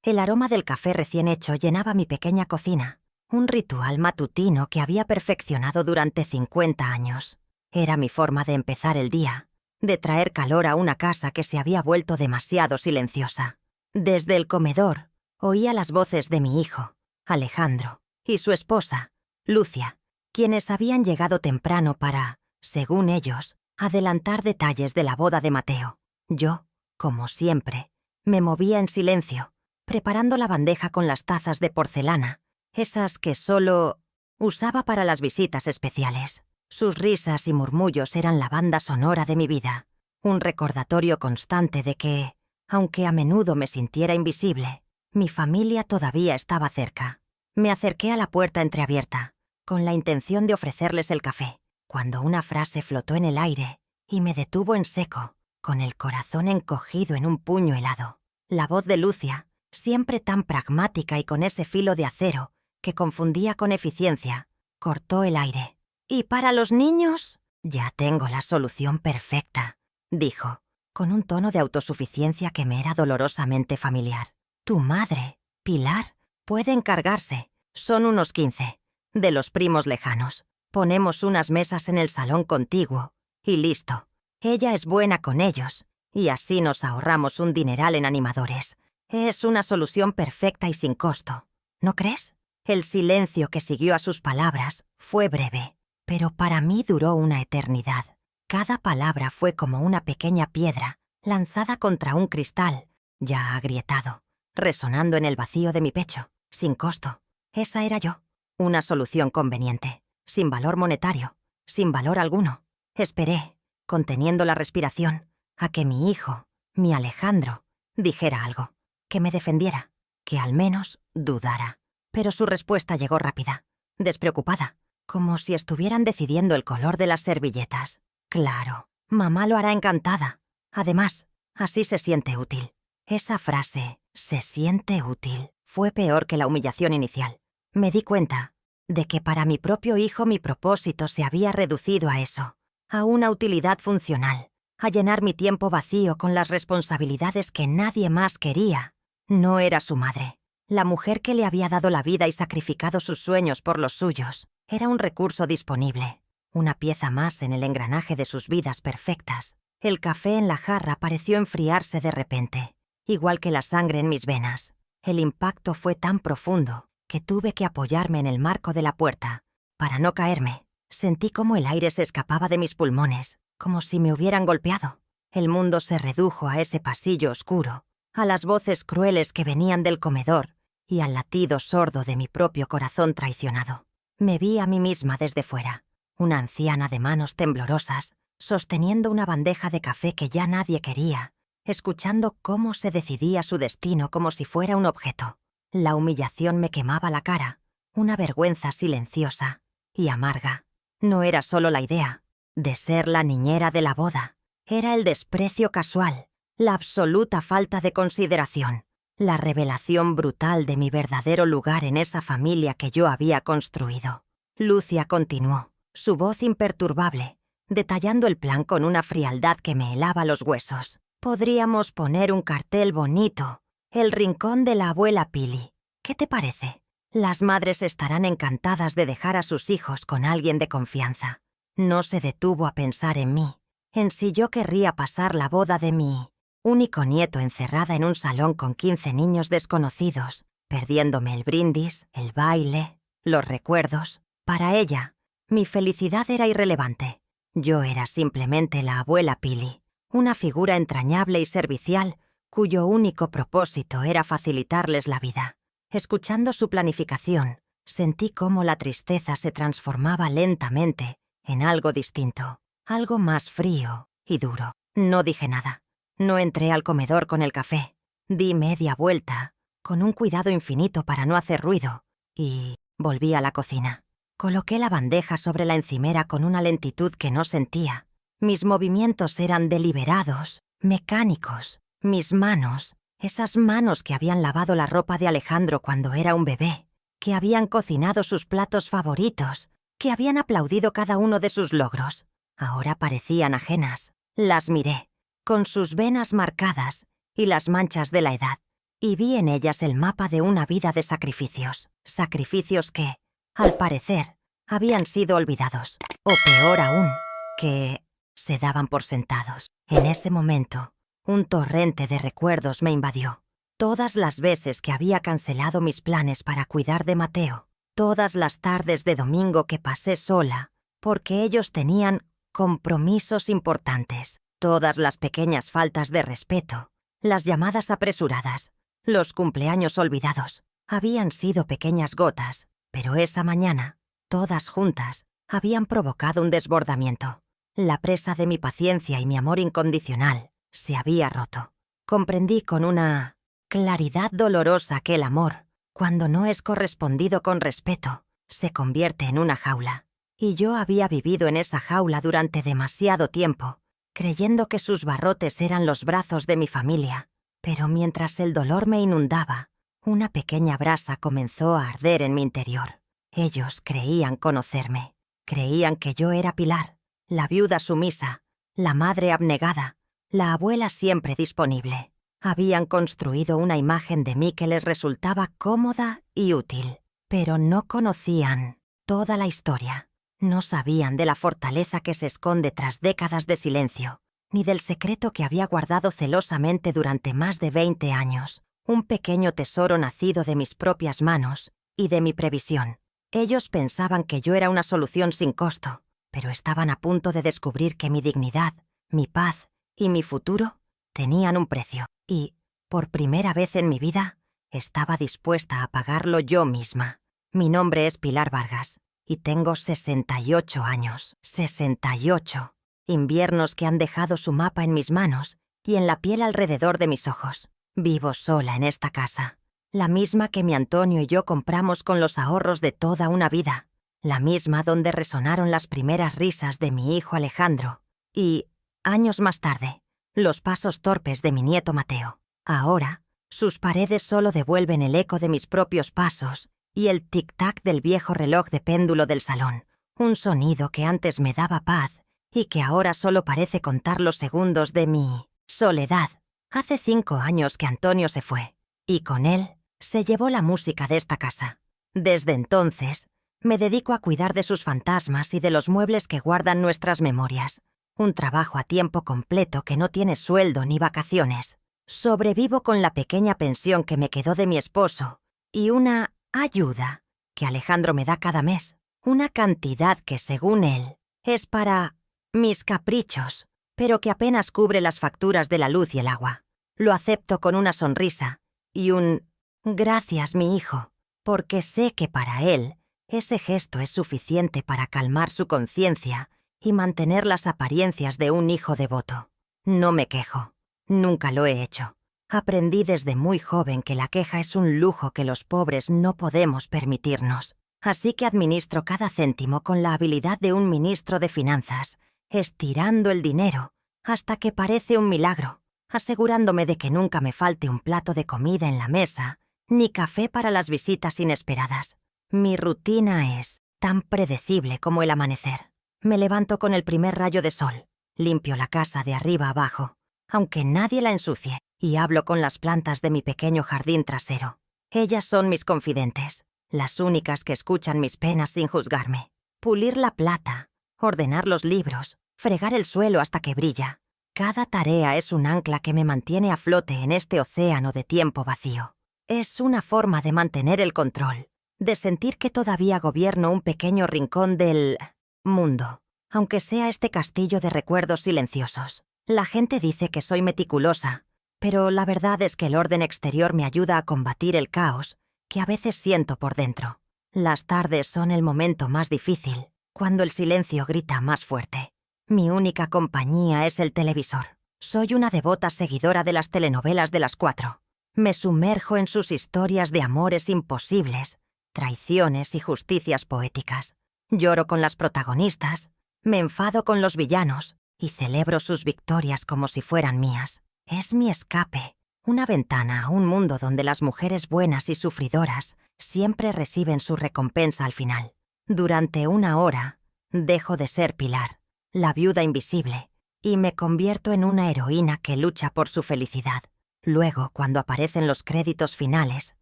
El aroma del café recién hecho llenaba mi pequeña cocina, un ritual matutino que había perfeccionado durante 50 años. Era mi forma de empezar el día, de traer calor a una casa que se había vuelto demasiado silenciosa. Desde el comedor oía las voces de mi hijo, Alejandro, y su esposa, Lucia, quienes habían llegado temprano para, según ellos, adelantar detalles de la boda de Mateo. Yo, como siempre, me movía en silencio, preparando la bandeja con las tazas de porcelana, esas que solo usaba para las visitas especiales. Sus risas y murmullos eran la banda sonora de mi vida, un recordatorio constante de que, aunque a menudo me sintiera invisible, mi familia todavía estaba cerca. Me acerqué a la puerta entreabierta, con la intención de ofrecerles el café, cuando una frase flotó en el aire y me detuvo en seco, con el corazón encogido en un puño helado. La voz de Lucia, siempre tan pragmática y con ese filo de acero que confundía con eficiencia, cortó el aire. «¿Y para los niños?» «Ya tengo la solución perfecta», dijo, con un tono de autosuficiencia que me era dolorosamente familiar. «Tu madre, Pilar, puede encargarse. Son unos 15, de los primos lejanos. Ponemos unas mesas en el salón contiguo, y listo. Ella es buena con ellos, y así nos ahorramos un dineral en animadores. Es una solución perfecta y sin costo. ¿No crees?» El silencio que siguió a sus palabras fue breve, pero para mí duró una eternidad. Cada palabra fue como una pequeña piedra lanzada contra un cristal, ya agrietado, resonando en el vacío de mi pecho, sin costo. Esa era yo, una solución conveniente, sin valor monetario, sin valor alguno. Esperé, conteniendo la respiración, a que mi hijo, mi Alejandro, dijera algo, que me defendiera, que al menos dudara. Pero su respuesta llegó rápida, despreocupada, como si estuvieran decidiendo el color de las servilletas. Claro, mamá lo hará encantada. Además, así se siente útil. Esa frase, «se siente útil», fue peor que la humillación inicial. Me di cuenta de que para mi propio hijo mi propósito se había reducido a eso, a una utilidad funcional, a llenar mi tiempo vacío con las responsabilidades que nadie más quería. No era su madre. La mujer que le había dado la vida y sacrificado sus sueños por los suyos era un recurso disponible, una pieza más en el engranaje de sus vidas perfectas. El café en la jarra pareció enfriarse de repente, igual que la sangre en mis venas. El impacto fue tan profundo que tuve que apoyarme en el marco de la puerta. Para no caerme, sentí como el aire se escapaba de mis pulmones, como si me hubieran golpeado. El mundo se redujo a ese pasillo oscuro, a las voces crueles que venían del comedor y al latido sordo de mi propio corazón traicionado. Me vi a mí misma desde fuera, una anciana de manos temblorosas, sosteniendo una bandeja de café que ya nadie quería, escuchando cómo se decidía su destino como si fuera un objeto. La humillación me quemaba la cara, una vergüenza silenciosa y amarga. No era solo la idea de ser la niñera de la boda, era el desprecio casual, la absoluta falta de consideración, la revelación brutal de mi verdadero lugar en esa familia que yo había construido. Lucia continuó, su voz imperturbable, detallando el plan con una frialdad que me helaba los huesos. «Podríamos poner un cartel bonito, el rincón de la abuela Pili. ¿Qué te parece? Las madres estarán encantadas de dejar a sus hijos con alguien de confianza». No se detuvo a pensar en mí, en si yo querría pasar la boda de mi único nieto encerrada en un salón con 15 niños desconocidos, perdiéndome el brindis, el baile, los recuerdos. Para ella, mi felicidad era irrelevante. Yo era simplemente la abuela Pili, una figura entrañable y servicial cuyo único propósito era facilitarles la vida. Escuchando su planificación, sentí cómo la tristeza se transformaba lentamente en algo distinto, algo más frío y duro. No dije nada. No entré al comedor con el café. Di media vuelta, con un cuidado infinito para no hacer ruido, y volví a la cocina. Coloqué la bandeja sobre la encimera con una lentitud que no sentía. Mis movimientos eran deliberados, mecánicos. Mis manos, esas manos que habían lavado la ropa de Alejandro cuando era un bebé, que habían cocinado sus platos favoritos, que habían aplaudido cada uno de sus logros, ahora parecían ajenas. Las miré, con sus venas marcadas y las manchas de la edad, y vi en ellas el mapa de una vida de sacrificios. Sacrificios que, al parecer, habían sido olvidados. O peor aún, que se daban por sentados. En ese momento, un torrente de recuerdos me invadió. Todas las veces que había cancelado mis planes para cuidar de Mateo, todas las tardes de domingo que pasé sola, porque ellos tenían compromisos importantes, todas las pequeñas faltas de respeto, las llamadas apresuradas, los cumpleaños olvidados, habían sido pequeñas gotas, pero esa mañana, todas juntas, habían provocado un desbordamiento. La presa de mi paciencia y mi amor incondicional se había roto. Comprendí con una claridad dolorosa que el amor, cuando no es correspondido con respeto, se convierte en una jaula. Y yo había vivido en esa jaula durante demasiado tiempo, creyendo que sus barrotes eran los brazos de mi familia. Pero mientras el dolor me inundaba, una pequeña brasa comenzó a arder en mi interior. Ellos creían conocerme. Creían que yo era Pilar, la viuda sumisa, la madre abnegada, la abuela siempre disponible. Habían construido una imagen de mí que les resultaba cómoda y útil, pero no conocían toda la historia. No sabían de la fortaleza que se esconde tras décadas de silencio, ni del secreto que había guardado celosamente durante más de 20 años, un pequeño tesoro nacido de mis propias manos y de mi previsión. Ellos pensaban que yo era una solución sin costo, pero estaban a punto de descubrir que mi dignidad, mi paz y mi futuro tenían un precio, y, por primera vez en mi vida, estaba dispuesta a pagarlo yo misma. Mi nombre es Pilar Vargas, y tengo 68 años. 68. Inviernos que han dejado su mapa en mis manos y en la piel alrededor de mis ojos. Vivo sola en esta casa, la misma que mi Antonio y yo compramos con los ahorros de toda una vida, la misma donde resonaron las primeras risas de mi hijo Alejandro y, años más tarde, los pasos torpes de mi nieto Mateo. Ahora, sus paredes solo devuelven el eco de mis propios pasos y el tic-tac del viejo reloj de péndulo del salón, un sonido que antes me daba paz y que ahora solo parece contar los segundos de mi soledad. Hace 5 años que Antonio se fue, y con él se llevó la música de esta casa. Desde entonces, me dedico a cuidar de sus fantasmas y de los muebles que guardan nuestras memorias. Un trabajo a tiempo completo que no tiene sueldo ni vacaciones. Sobrevivo con la pequeña pensión que me quedó de mi esposo y una ayuda que Alejandro me da cada mes. Una cantidad que, según él, es para mis caprichos, pero que apenas cubre las facturas de la luz y el agua. Lo acepto con una sonrisa y un «gracias, mi hijo», porque sé que para él ese gesto es suficiente para calmar su conciencia y mantener las apariencias de un hijo devoto. No me quejo. Nunca lo he hecho. Aprendí desde muy joven que la queja es un lujo que los pobres no podemos permitirnos. Así que administro cada céntimo con la habilidad de un ministro de finanzas, estirando el dinero hasta que parece un milagro, asegurándome de que nunca me falte un plato de comida en la mesa, ni café para las visitas inesperadas. Mi rutina es tan predecible como el amanecer. Me levanto con el primer rayo de sol, limpio la casa de arriba abajo, aunque nadie la ensucie, y hablo con las plantas de mi pequeño jardín trasero. Ellas son mis confidentes, las únicas que escuchan mis penas sin juzgarme. Pulir la plata, ordenar los libros, fregar el suelo hasta que brilla. Cada tarea es un ancla que me mantiene a flote en este océano de tiempo vacío. Es una forma de mantener el control, de sentir que todavía gobierno un pequeño rincón del mundo, aunque sea este castillo de recuerdos silenciosos. La gente dice que soy meticulosa, pero la verdad es que el orden exterior me ayuda a combatir el caos que a veces siento por dentro. Las tardes son el momento más difícil, cuando el silencio grita más fuerte. Mi única compañía es el televisor. Soy una devota seguidora de las telenovelas de las 4. Me sumerjo en sus historias de amores imposibles, traiciones y justicias poéticas. Lloro con las protagonistas, me enfado con los villanos y celebro sus victorias como si fueran mías. Es mi escape, una ventana a un mundo donde las mujeres buenas y sufridoras siempre reciben su recompensa al final. Durante 1 hora, dejo de ser Pilar, la viuda invisible, y me convierto en una heroína que lucha por su felicidad. Luego, cuando aparecen los créditos finales,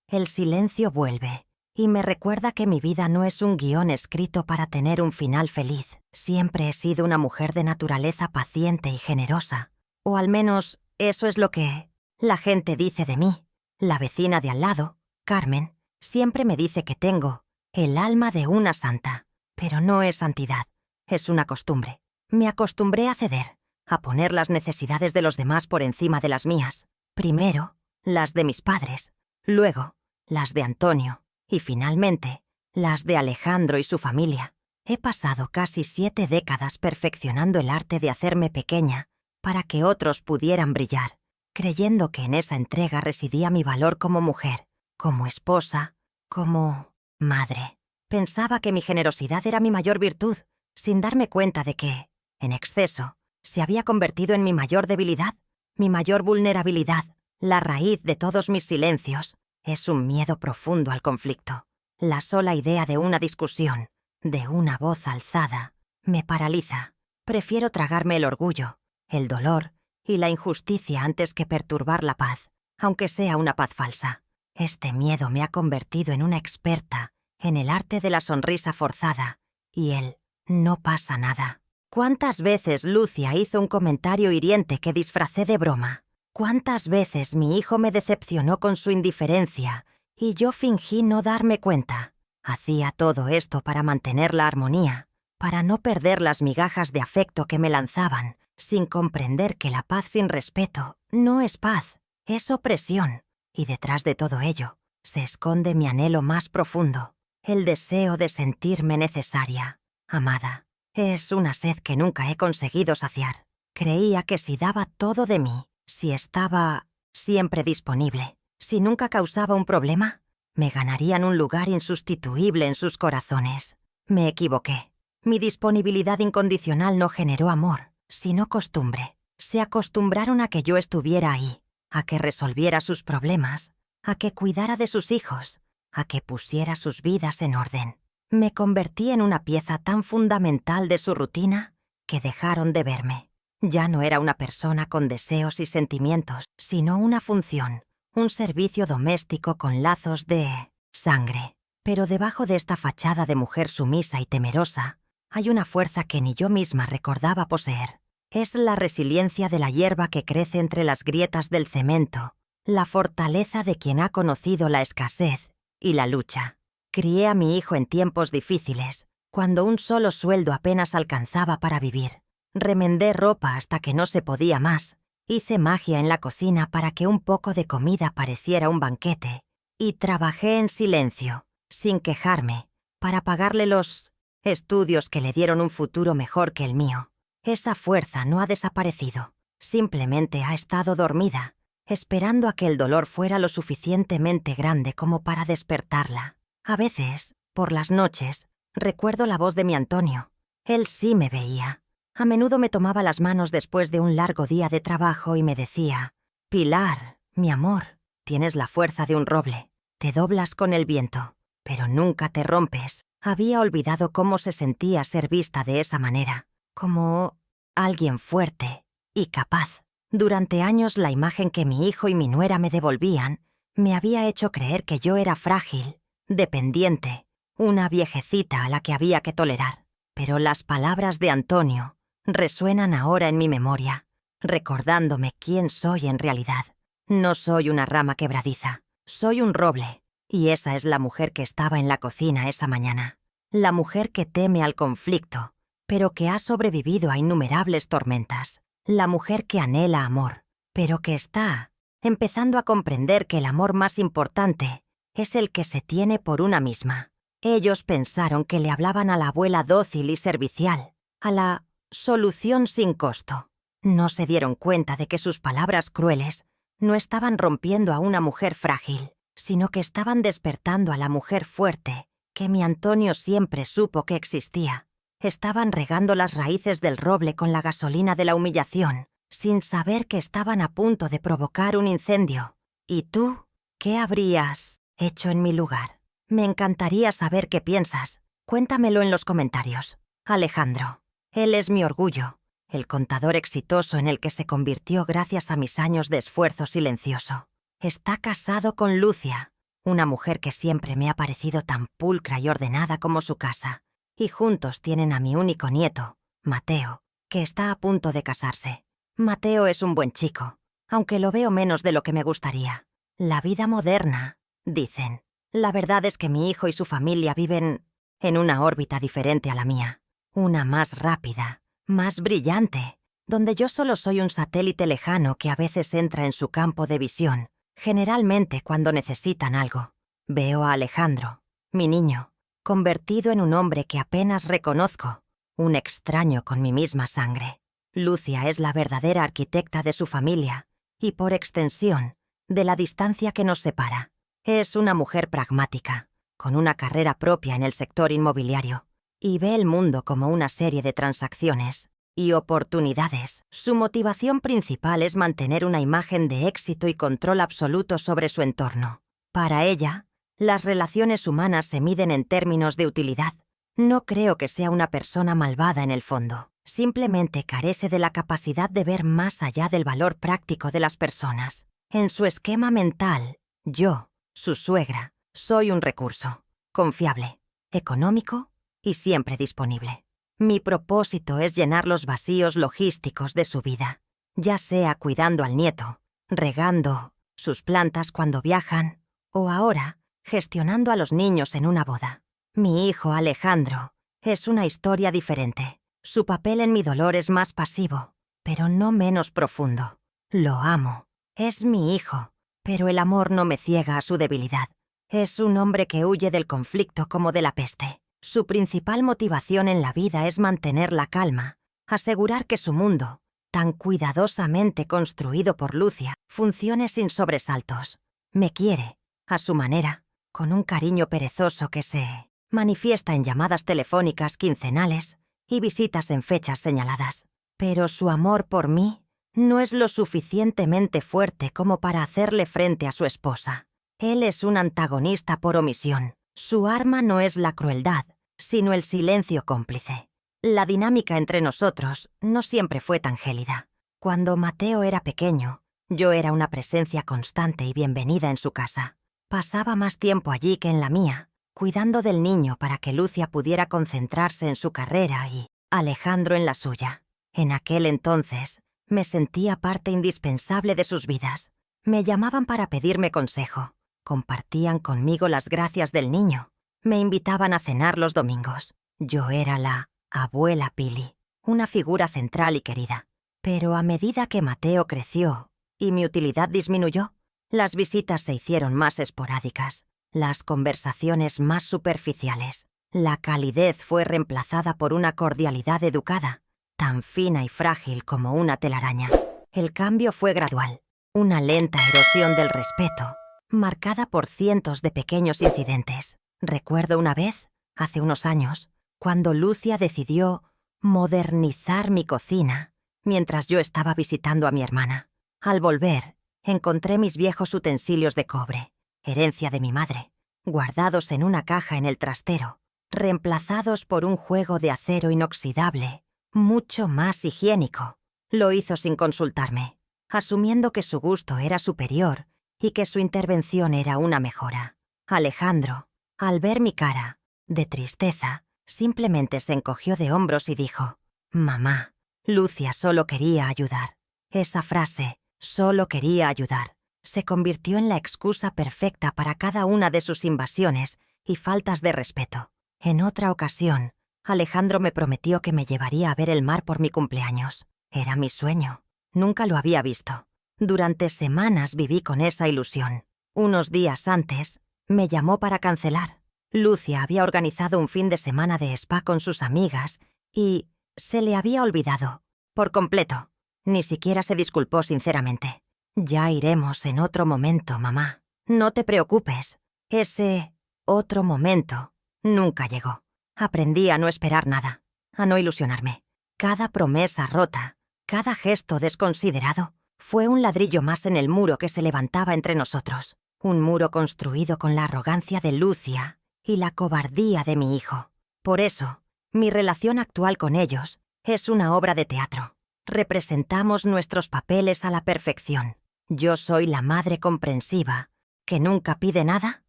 el silencio vuelve y me recuerda que mi vida no es un guión escrito para tener un final feliz. Siempre he sido una mujer de naturaleza paciente y generosa. O al menos eso es lo que la gente dice de mí. La vecina de al lado, Carmen, siempre me dice que tengo el alma de una santa. Pero no es santidad, es una costumbre. Me acostumbré a ceder, a poner las necesidades de los demás por encima de las mías. Primero, las de mis padres, luego, las de Antonio, y finalmente, las de Alejandro y su familia. He pasado casi 7 décadas perfeccionando el arte de hacerme pequeña para que otros pudieran brillar, creyendo que en esa entrega residía mi valor como mujer, como esposa, como madre. Pensaba que mi generosidad era mi mayor virtud, sin darme cuenta de que, en exceso, se había convertido en mi mayor debilidad, mi mayor vulnerabilidad. La raíz de todos mis silencios es un miedo profundo al conflicto. La sola idea de una discusión, de una voz alzada, me paraliza. Prefiero tragarme el orgullo, el dolor y la injusticia antes que perturbar la paz, aunque sea una paz falsa. Este miedo me ha convertido en una experta en el arte de la sonrisa forzada y el no pasa nada. ¿Cuántas veces Lucia hizo un comentario hiriente que disfracé de broma? ¿Cuántas veces mi hijo me decepcionó con su indiferencia y yo fingí no darme cuenta? Hacía todo esto para mantener la armonía, para no perder las migajas de afecto que me lanzaban, sin comprender que la paz sin respeto no es paz, es opresión. Y detrás de todo ello se esconde mi anhelo más profundo, el deseo de sentirme necesaria, amada. Es una sed que nunca he conseguido saciar. Creía que si daba todo de mí, si estaba siempre disponible, si nunca causaba un problema, me ganarían un lugar insustituible en sus corazones. Me equivoqué. Mi disponibilidad incondicional no generó amor, sino costumbre. Se acostumbraron a que yo estuviera ahí, a que resolviera sus problemas, a que cuidara de sus hijos, a que pusiera sus vidas en orden. Me convertí en una pieza tan fundamental de su rutina que dejaron de verme. Ya no era una persona con deseos y sentimientos, sino una función, un servicio doméstico con lazos de sangre. Pero debajo de esta fachada de mujer sumisa y temerosa, hay una fuerza que ni yo misma recordaba poseer. Es la resiliencia de la hierba que crece entre las grietas del cemento, la fortaleza de quien ha conocido la escasez y la lucha. Crié a mi hijo en tiempos difíciles, cuando un solo sueldo apenas alcanzaba para vivir. Remendé ropa hasta que no se podía más. Hice magia en la cocina para que un poco de comida pareciera un banquete. Y trabajé en silencio, sin quejarme, para pagarle los estudios que le dieron un futuro mejor que el mío. Esa fuerza no ha desaparecido. Simplemente ha estado dormida, esperando a que el dolor fuera lo suficientemente grande como para despertarla. A veces, por las noches, recuerdo la voz de mi Antonio. Él sí me veía. A menudo me tomaba las manos después de un largo día de trabajo y me decía: «Pilar, mi amor, tienes la fuerza de un roble. Te doblas con el viento, pero nunca te rompes». Había olvidado cómo se sentía ser vista de esa manera, como alguien fuerte y capaz. Durante años la imagen que mi hijo y mi nuera me devolvían me había hecho creer que yo era frágil, dependiente, una viejecita a la que había que tolerar. Pero las palabras de Antonio resuenan ahora en mi memoria, recordándome quién soy en realidad. No soy una rama quebradiza, soy un roble, y esa es la mujer que estaba en la cocina esa mañana. La mujer que teme al conflicto, pero que ha sobrevivido a innumerables tormentas. La mujer que anhela amor, pero que está empezando a comprender que el amor más importante es el que se tiene por una misma. Ellos pensaron que le hablaban a la abuela dócil y servicial, a la solución sin costo. No se dieron cuenta de que sus palabras crueles no estaban rompiendo a una mujer frágil, sino que estaban despertando a la mujer fuerte que mi Antonio siempre supo que existía. Estaban regando las raíces del roble con la gasolina de la humillación, sin saber que estaban a punto de provocar un incendio. ¿Y tú? ¿Qué habrías hecho en mi lugar? Me encantaría saber qué piensas. Cuéntamelo en los comentarios. Alejandro. Él es mi orgullo, el contador exitoso en el que se convirtió gracias a mis años de esfuerzo silencioso. Está casado con Lucia, una mujer que siempre me ha parecido tan pulcra y ordenada como su casa, y juntos tienen a mi único nieto, Mateo, que está a punto de casarse. Mateo es un buen chico, aunque lo veo menos de lo que me gustaría. La vida moderna, dicen. La verdad es que mi hijo y su familia viven en una órbita diferente a la mía. Una más rápida, más brillante, donde yo solo soy un satélite lejano que a veces entra en su campo de visión, generalmente cuando necesitan algo. Veo a Alejandro, mi niño, convertido en un hombre que apenas reconozco, un extraño con mi misma sangre. Lucia es la verdadera arquitecta de su familia y, por extensión, de la distancia que nos separa. Es una mujer pragmática, con una carrera propia en el sector inmobiliario, y ve el mundo como una serie de transacciones y oportunidades. Su motivación principal es mantener una imagen de éxito y control absoluto sobre su entorno. Para ella, las relaciones humanas se miden en términos de utilidad. No creo que sea una persona malvada en el fondo. Simplemente carece de la capacidad de ver más allá del valor práctico de las personas. En su esquema mental, yo, su suegra, soy un recurso, confiable, económico y siempre disponible. Mi propósito es llenar los vacíos logísticos de su vida, ya sea cuidando al nieto, regando sus plantas cuando viajan, o ahora gestionando a los niños en una boda. Mi hijo Alejandro es una historia diferente. Su papel en mi dolor es más pasivo, pero no menos profundo. Lo amo. Es mi hijo, pero el amor no me ciega a su debilidad. Es un hombre que huye del conflicto como de la peste. Su principal motivación en la vida es mantener la calma, asegurar que su mundo, tan cuidadosamente construido por Lucia, funcione sin sobresaltos. Me quiere, a su manera, con un cariño perezoso que se manifiesta en llamadas telefónicas quincenales y visitas en fechas señaladas. Pero su amor por mí no es lo suficientemente fuerte como para hacerle frente a su esposa. Él es un antagonista por omisión. Su arma no es la crueldad, sino el silencio cómplice. La dinámica entre nosotros no siempre fue tan gélida. Cuando Mateo era pequeño, yo era una presencia constante y bienvenida en su casa. Pasaba más tiempo allí que en la mía, cuidando del niño para que Lucia pudiera concentrarse en su carrera y Alejandro en la suya. En aquel entonces, me sentía parte indispensable de sus vidas. Me llamaban para pedirme consejo, compartían conmigo las gracias del niño, me invitaban a cenar los domingos. Yo era la abuela Pili, una figura central y querida. Pero a medida que Mateo creció y mi utilidad disminuyó, las visitas se hicieron más esporádicas, las conversaciones más superficiales. La calidez fue reemplazada por una cordialidad educada, tan fina y frágil como una telaraña. El cambio fue gradual, una lenta erosión del respeto, marcada por cientos de pequeños incidentes. Recuerdo una vez, hace unos años, cuando Lucia decidió modernizar mi cocina mientras yo estaba visitando a mi hermana. Al volver, encontré mis viejos utensilios de cobre, herencia de mi madre, guardados en una caja en el trastero, reemplazados por un juego de acero inoxidable, mucho más higiénico. Lo hizo sin consultarme, asumiendo que su gusto era superior y que su intervención era una mejora. Alejandro, al ver mi cara, de tristeza, simplemente se encogió de hombros y dijo: «Mamá, Lucia solo quería ayudar». Esa frase, «solo quería ayudar», se convirtió en la excusa perfecta para cada una de sus invasiones y faltas de respeto. En otra ocasión, Alejandro me prometió que me llevaría a ver el mar por mi cumpleaños. Era mi sueño. Nunca lo había visto. Durante semanas viví con esa ilusión. Unos días antes, me llamó para cancelar. Lucia había organizado un fin de semana de spa con sus amigas y se le había olvidado, por completo. Ni siquiera se disculpó sinceramente. «Ya iremos en otro momento, mamá. No te preocupes». Ese otro momento nunca llegó. Aprendí a no esperar nada, a no ilusionarme. Cada promesa rota, cada gesto desconsiderado, fue un ladrillo más en el muro que se levantaba entre nosotros. Un muro construido con la arrogancia de Lucia y la cobardía de mi hijo. Por eso, mi relación actual con ellos es una obra de teatro. Representamos nuestros papeles a la perfección. Yo soy la madre comprensiva, que nunca pide nada.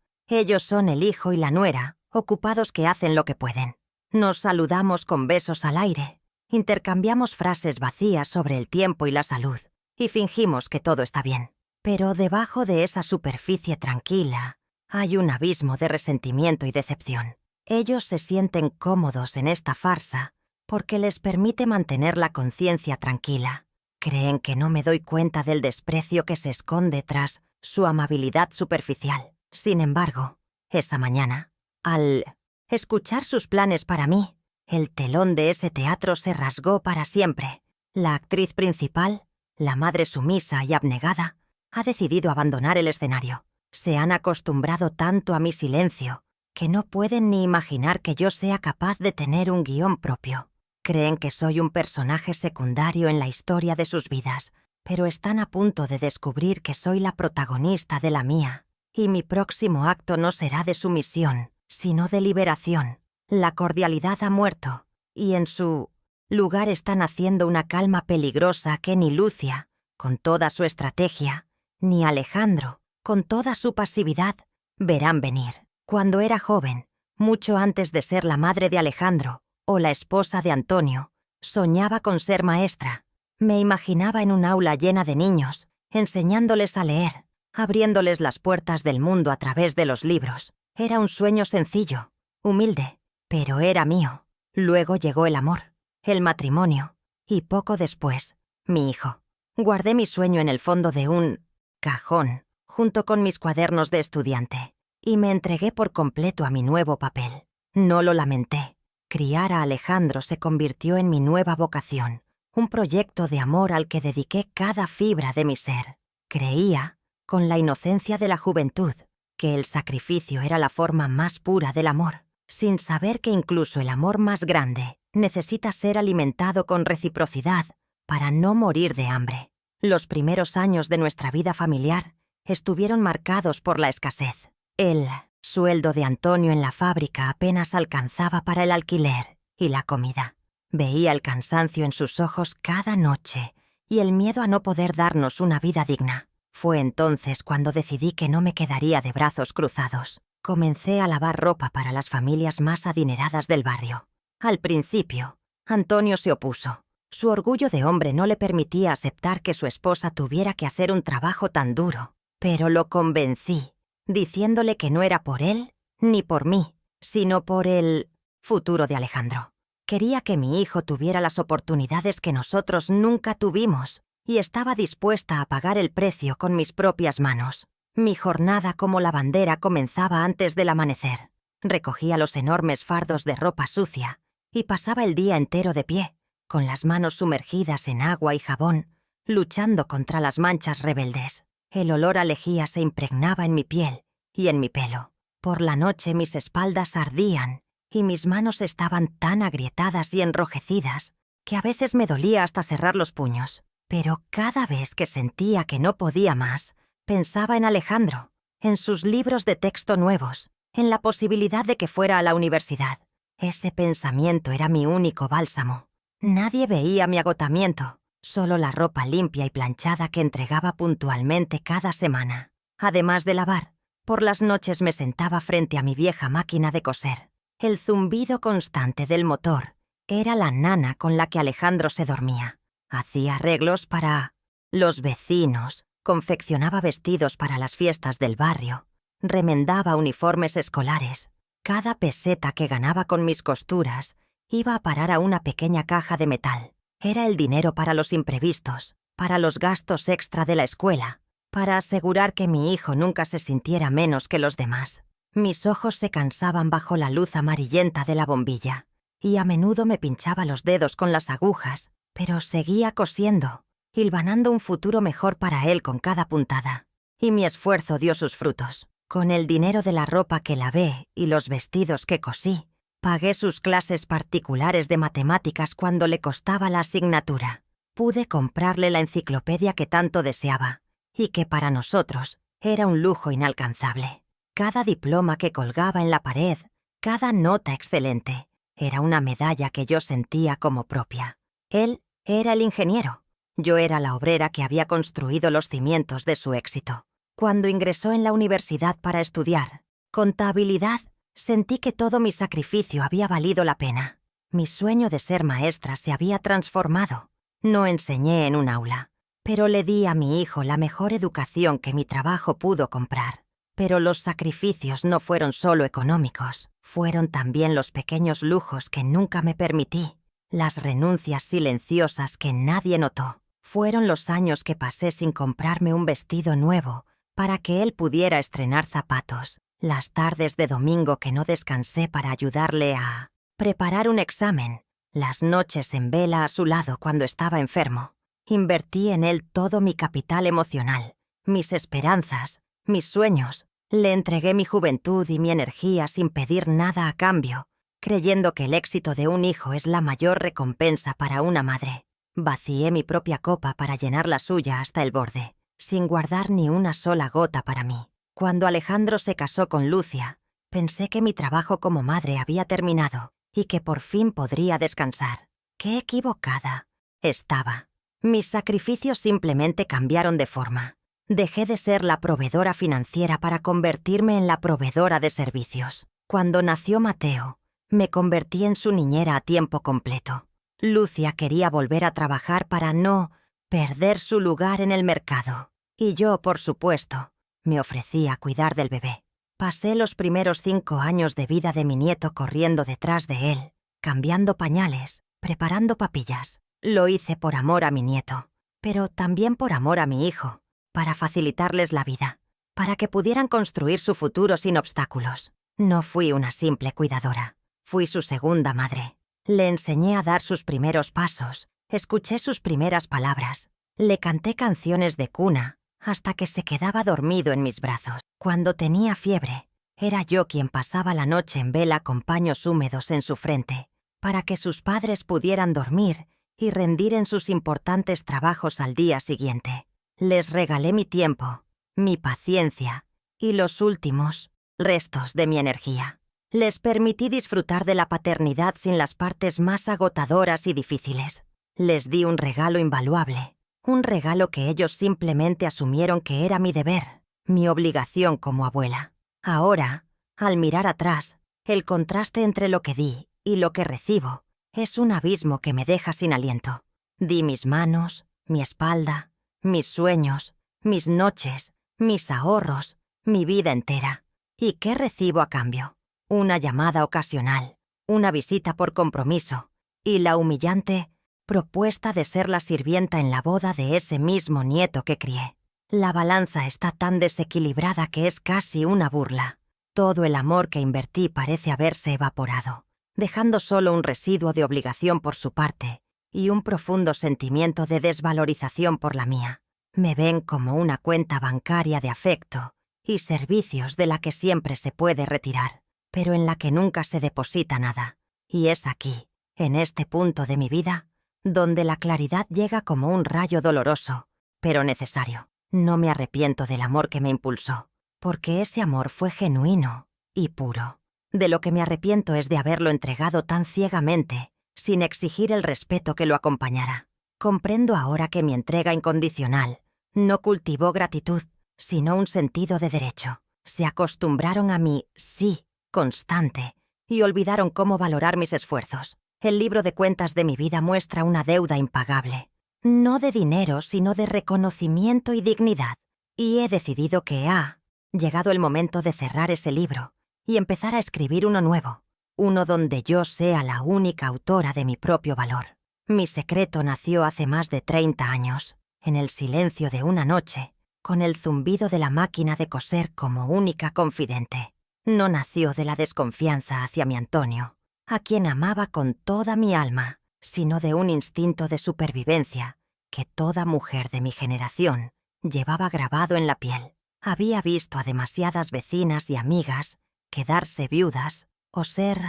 Ellos son el hijo y la nuera, ocupados que hacen lo que pueden. Nos saludamos con besos al aire, intercambiamos frases vacías sobre el tiempo y la salud, y fingimos que todo está bien. Pero debajo de esa superficie tranquila hay un abismo de resentimiento y decepción. Ellos se sienten cómodos en esta farsa porque les permite mantener la conciencia tranquila. Creen que no me doy cuenta del desprecio que se esconde tras su amabilidad superficial. Sin embargo, esa mañana, al escuchar sus planes para mí, el telón de ese teatro se rasgó para siempre. La actriz principal, la madre sumisa y abnegada, ha decidido abandonar el escenario. Se han acostumbrado tanto a mi silencio que no pueden ni imaginar que yo sea capaz de tener un guión propio. Creen que soy un personaje secundario en la historia de sus vidas, pero están a punto de descubrir que soy la protagonista de la mía, y mi próximo acto no será de sumisión, sino de liberación. La cordialidad ha muerto, y en su lugar está naciendo una calma peligrosa que ni Lucia, con toda su estrategia, ni Alejandro, con toda su pasividad, verán venir. Cuando era joven, mucho antes de ser la madre de Alejandro o la esposa de Antonio, soñaba con ser maestra. Me imaginaba en un aula llena de niños, enseñándoles a leer, abriéndoles las puertas del mundo a través de los libros. Era un sueño sencillo, humilde, pero era mío. Luego llegó el amor, el matrimonio, y poco después, mi hijo. Guardé mi sueño en el fondo de un cajón, junto con mis cuadernos de estudiante, y me entregué por completo a mi nuevo papel. No lo lamenté. Criar a Alejandro se convirtió en mi nueva vocación, un proyecto de amor al que dediqué cada fibra de mi ser. Creía, con la inocencia de la juventud, que el sacrificio era la forma más pura del amor, sin saber que incluso el amor más grande necesita ser alimentado con reciprocidad para no morir de hambre. Los primeros años de nuestra vida familiar estuvieron marcados por la escasez. El sueldo de Antonio en la fábrica apenas alcanzaba para el alquiler y la comida. Veía el cansancio en sus ojos cada noche y el miedo a no poder darnos una vida digna. Fue entonces cuando decidí que no me quedaría de brazos cruzados. Comencé a lavar ropa para las familias más adineradas del barrio. Al principio, Antonio se opuso. Su orgullo de hombre no le permitía aceptar que su esposa tuviera que hacer un trabajo tan duro, pero lo convencí, diciéndole que no era por él ni por mí, sino por el futuro de Alejandro. Quería que mi hijo tuviera las oportunidades que nosotros nunca tuvimos, y estaba dispuesta a pagar el precio con mis propias manos. Mi jornada como lavandera comenzaba antes del amanecer. Recogía los enormes fardos de ropa sucia y pasaba el día entero de pie, con las manos sumergidas en agua y jabón, luchando contra las manchas rebeldes. El olor a lejía se impregnaba en mi piel y en mi pelo. Por la noche mis espaldas ardían y mis manos estaban tan agrietadas y enrojecidas que a veces me dolía hasta cerrar los puños. Pero cada vez que sentía que no podía más, pensaba en Alejandro, en sus libros de texto nuevos, en la posibilidad de que fuera a la universidad. Ese pensamiento era mi único bálsamo. Nadie veía mi agotamiento, solo la ropa limpia y planchada que entregaba puntualmente cada semana. Además de lavar, por las noches me sentaba frente a mi vieja máquina de coser. El zumbido constante del motor era la nana con la que Alejandro se dormía. Hacía arreglos para los vecinos, confeccionaba vestidos para las fiestas del barrio, remendaba uniformes escolares. Cada peseta que ganaba con mis costuras iba a parar a una pequeña caja de metal. Era el dinero para los imprevistos, para los gastos extra de la escuela, para asegurar que mi hijo nunca se sintiera menos que los demás. Mis ojos se cansaban bajo la luz amarillenta de la bombilla, y a menudo me pinchaba los dedos con las agujas, pero seguía cosiendo, hilvanando un futuro mejor para él con cada puntada. Y mi esfuerzo dio sus frutos. Con el dinero de la ropa que lavé y los vestidos que cosí, pagué sus clases particulares de matemáticas cuando le costaba la asignatura. Pude comprarle la enciclopedia que tanto deseaba y que para nosotros era un lujo inalcanzable. Cada diploma que colgaba en la pared, cada nota excelente, era una medalla que yo sentía como propia. Él Era el ingeniero. Yo era la obrera que había construido los cimientos de su éxito. Cuando ingresó en la universidad para estudiar contabilidad, sentí que todo mi sacrificio había valido la pena. Mi sueño de ser maestra se había transformado. No enseñé en un aula, pero le di a mi hijo la mejor educación que mi trabajo pudo comprar. Pero los sacrificios no fueron solo económicos, fueron también los pequeños lujos que nunca me permití, las renuncias silenciosas que nadie notó. Fueron los años que pasé sin comprarme un vestido nuevo para que él pudiera estrenar zapatos, las tardes de domingo que no descansé para ayudarle a preparar un examen, las noches en vela a su lado cuando estaba enfermo. Invertí en él todo mi capital emocional, mis esperanzas, mis sueños. Le entregué mi juventud y mi energía sin pedir nada a cambio, creyendo que el éxito de un hijo es la mayor recompensa para una madre. Vacié mi propia copa para llenar la suya hasta el borde, sin guardar ni una sola gota para mí. Cuando Alejandro se casó con Lucia, pensé que mi trabajo como madre había terminado y que por fin podría descansar. ¡Qué equivocada estaba! Mis sacrificios simplemente cambiaron de forma. Dejé de ser la proveedora financiera para convertirme en la proveedora de servicios. Cuando nació Mateo, me convertí en su niñera a tiempo completo. Lucia quería volver a trabajar para no perder su lugar en el mercado. Y yo, por supuesto, me ofrecí a cuidar del bebé. Pasé los primeros 5 años de vida de mi nieto corriendo detrás de él, cambiando pañales, preparando papillas. Lo hice por amor a mi nieto, pero también por amor a mi hijo, para facilitarles la vida, para que pudieran construir su futuro sin obstáculos. No fui una simple cuidadora, fui su segunda madre. Le enseñé a dar sus primeros pasos, escuché sus primeras palabras, le canté canciones de cuna hasta que se quedaba dormido en mis brazos. Cuando tenía fiebre, era yo quien pasaba la noche en vela con paños húmedos en su frente, para que sus padres pudieran dormir y rendir en sus importantes trabajos al día siguiente. Les regalé mi tiempo, mi paciencia y los últimos restos de mi energía. Les permití disfrutar de la paternidad sin las partes más agotadoras y difíciles. Les di un regalo invaluable, un regalo que ellos simplemente asumieron que era mi deber, mi obligación como abuela. Ahora, al mirar atrás, el contraste entre lo que di y lo que recibo es un abismo que me deja sin aliento. Di mis manos, mi espalda, mis sueños, mis noches, mis ahorros, mi vida entera. ¿Y qué recibo a cambio? Una llamada ocasional, una visita por compromiso y la humillante propuesta de ser la sirvienta en la boda de ese mismo nieto que crié. La balanza está tan desequilibrada que es casi una burla. Todo el amor que invertí parece haberse evaporado, dejando solo un residuo de obligación por su parte y un profundo sentimiento de desvalorización por la mía. Me ven como una cuenta bancaria de afecto y servicios de la que siempre se puede retirar, pero en la que nunca se deposita nada. Y es aquí, en este punto de mi vida, donde la claridad llega como un rayo doloroso, pero necesario. No me arrepiento del amor que me impulsó, porque ese amor fue genuino y puro. De lo que me arrepiento es de haberlo entregado tan ciegamente, sin exigir el respeto que lo acompañara. Comprendo ahora que mi entrega incondicional no cultivó gratitud, sino un sentido de derecho. Se acostumbraron a mi sí constante y olvidaron cómo valorar mis esfuerzos. El libro de cuentas de mi vida muestra una deuda impagable. No de dinero, sino de reconocimiento y dignidad. Y he decidido que ha llegado el momento de cerrar ese libro y empezar a escribir uno nuevo. Uno donde yo sea la única autora de mi propio valor. Mi secreto nació hace más de 30 años, en el silencio de una noche, con el zumbido de la máquina de coser como única confidente. No nació de la desconfianza hacia mi Antonio, a quien amaba con toda mi alma, sino de un instinto de supervivencia que toda mujer de mi generación llevaba grabado en la piel. Había visto a demasiadas vecinas y amigas quedarse viudas o ser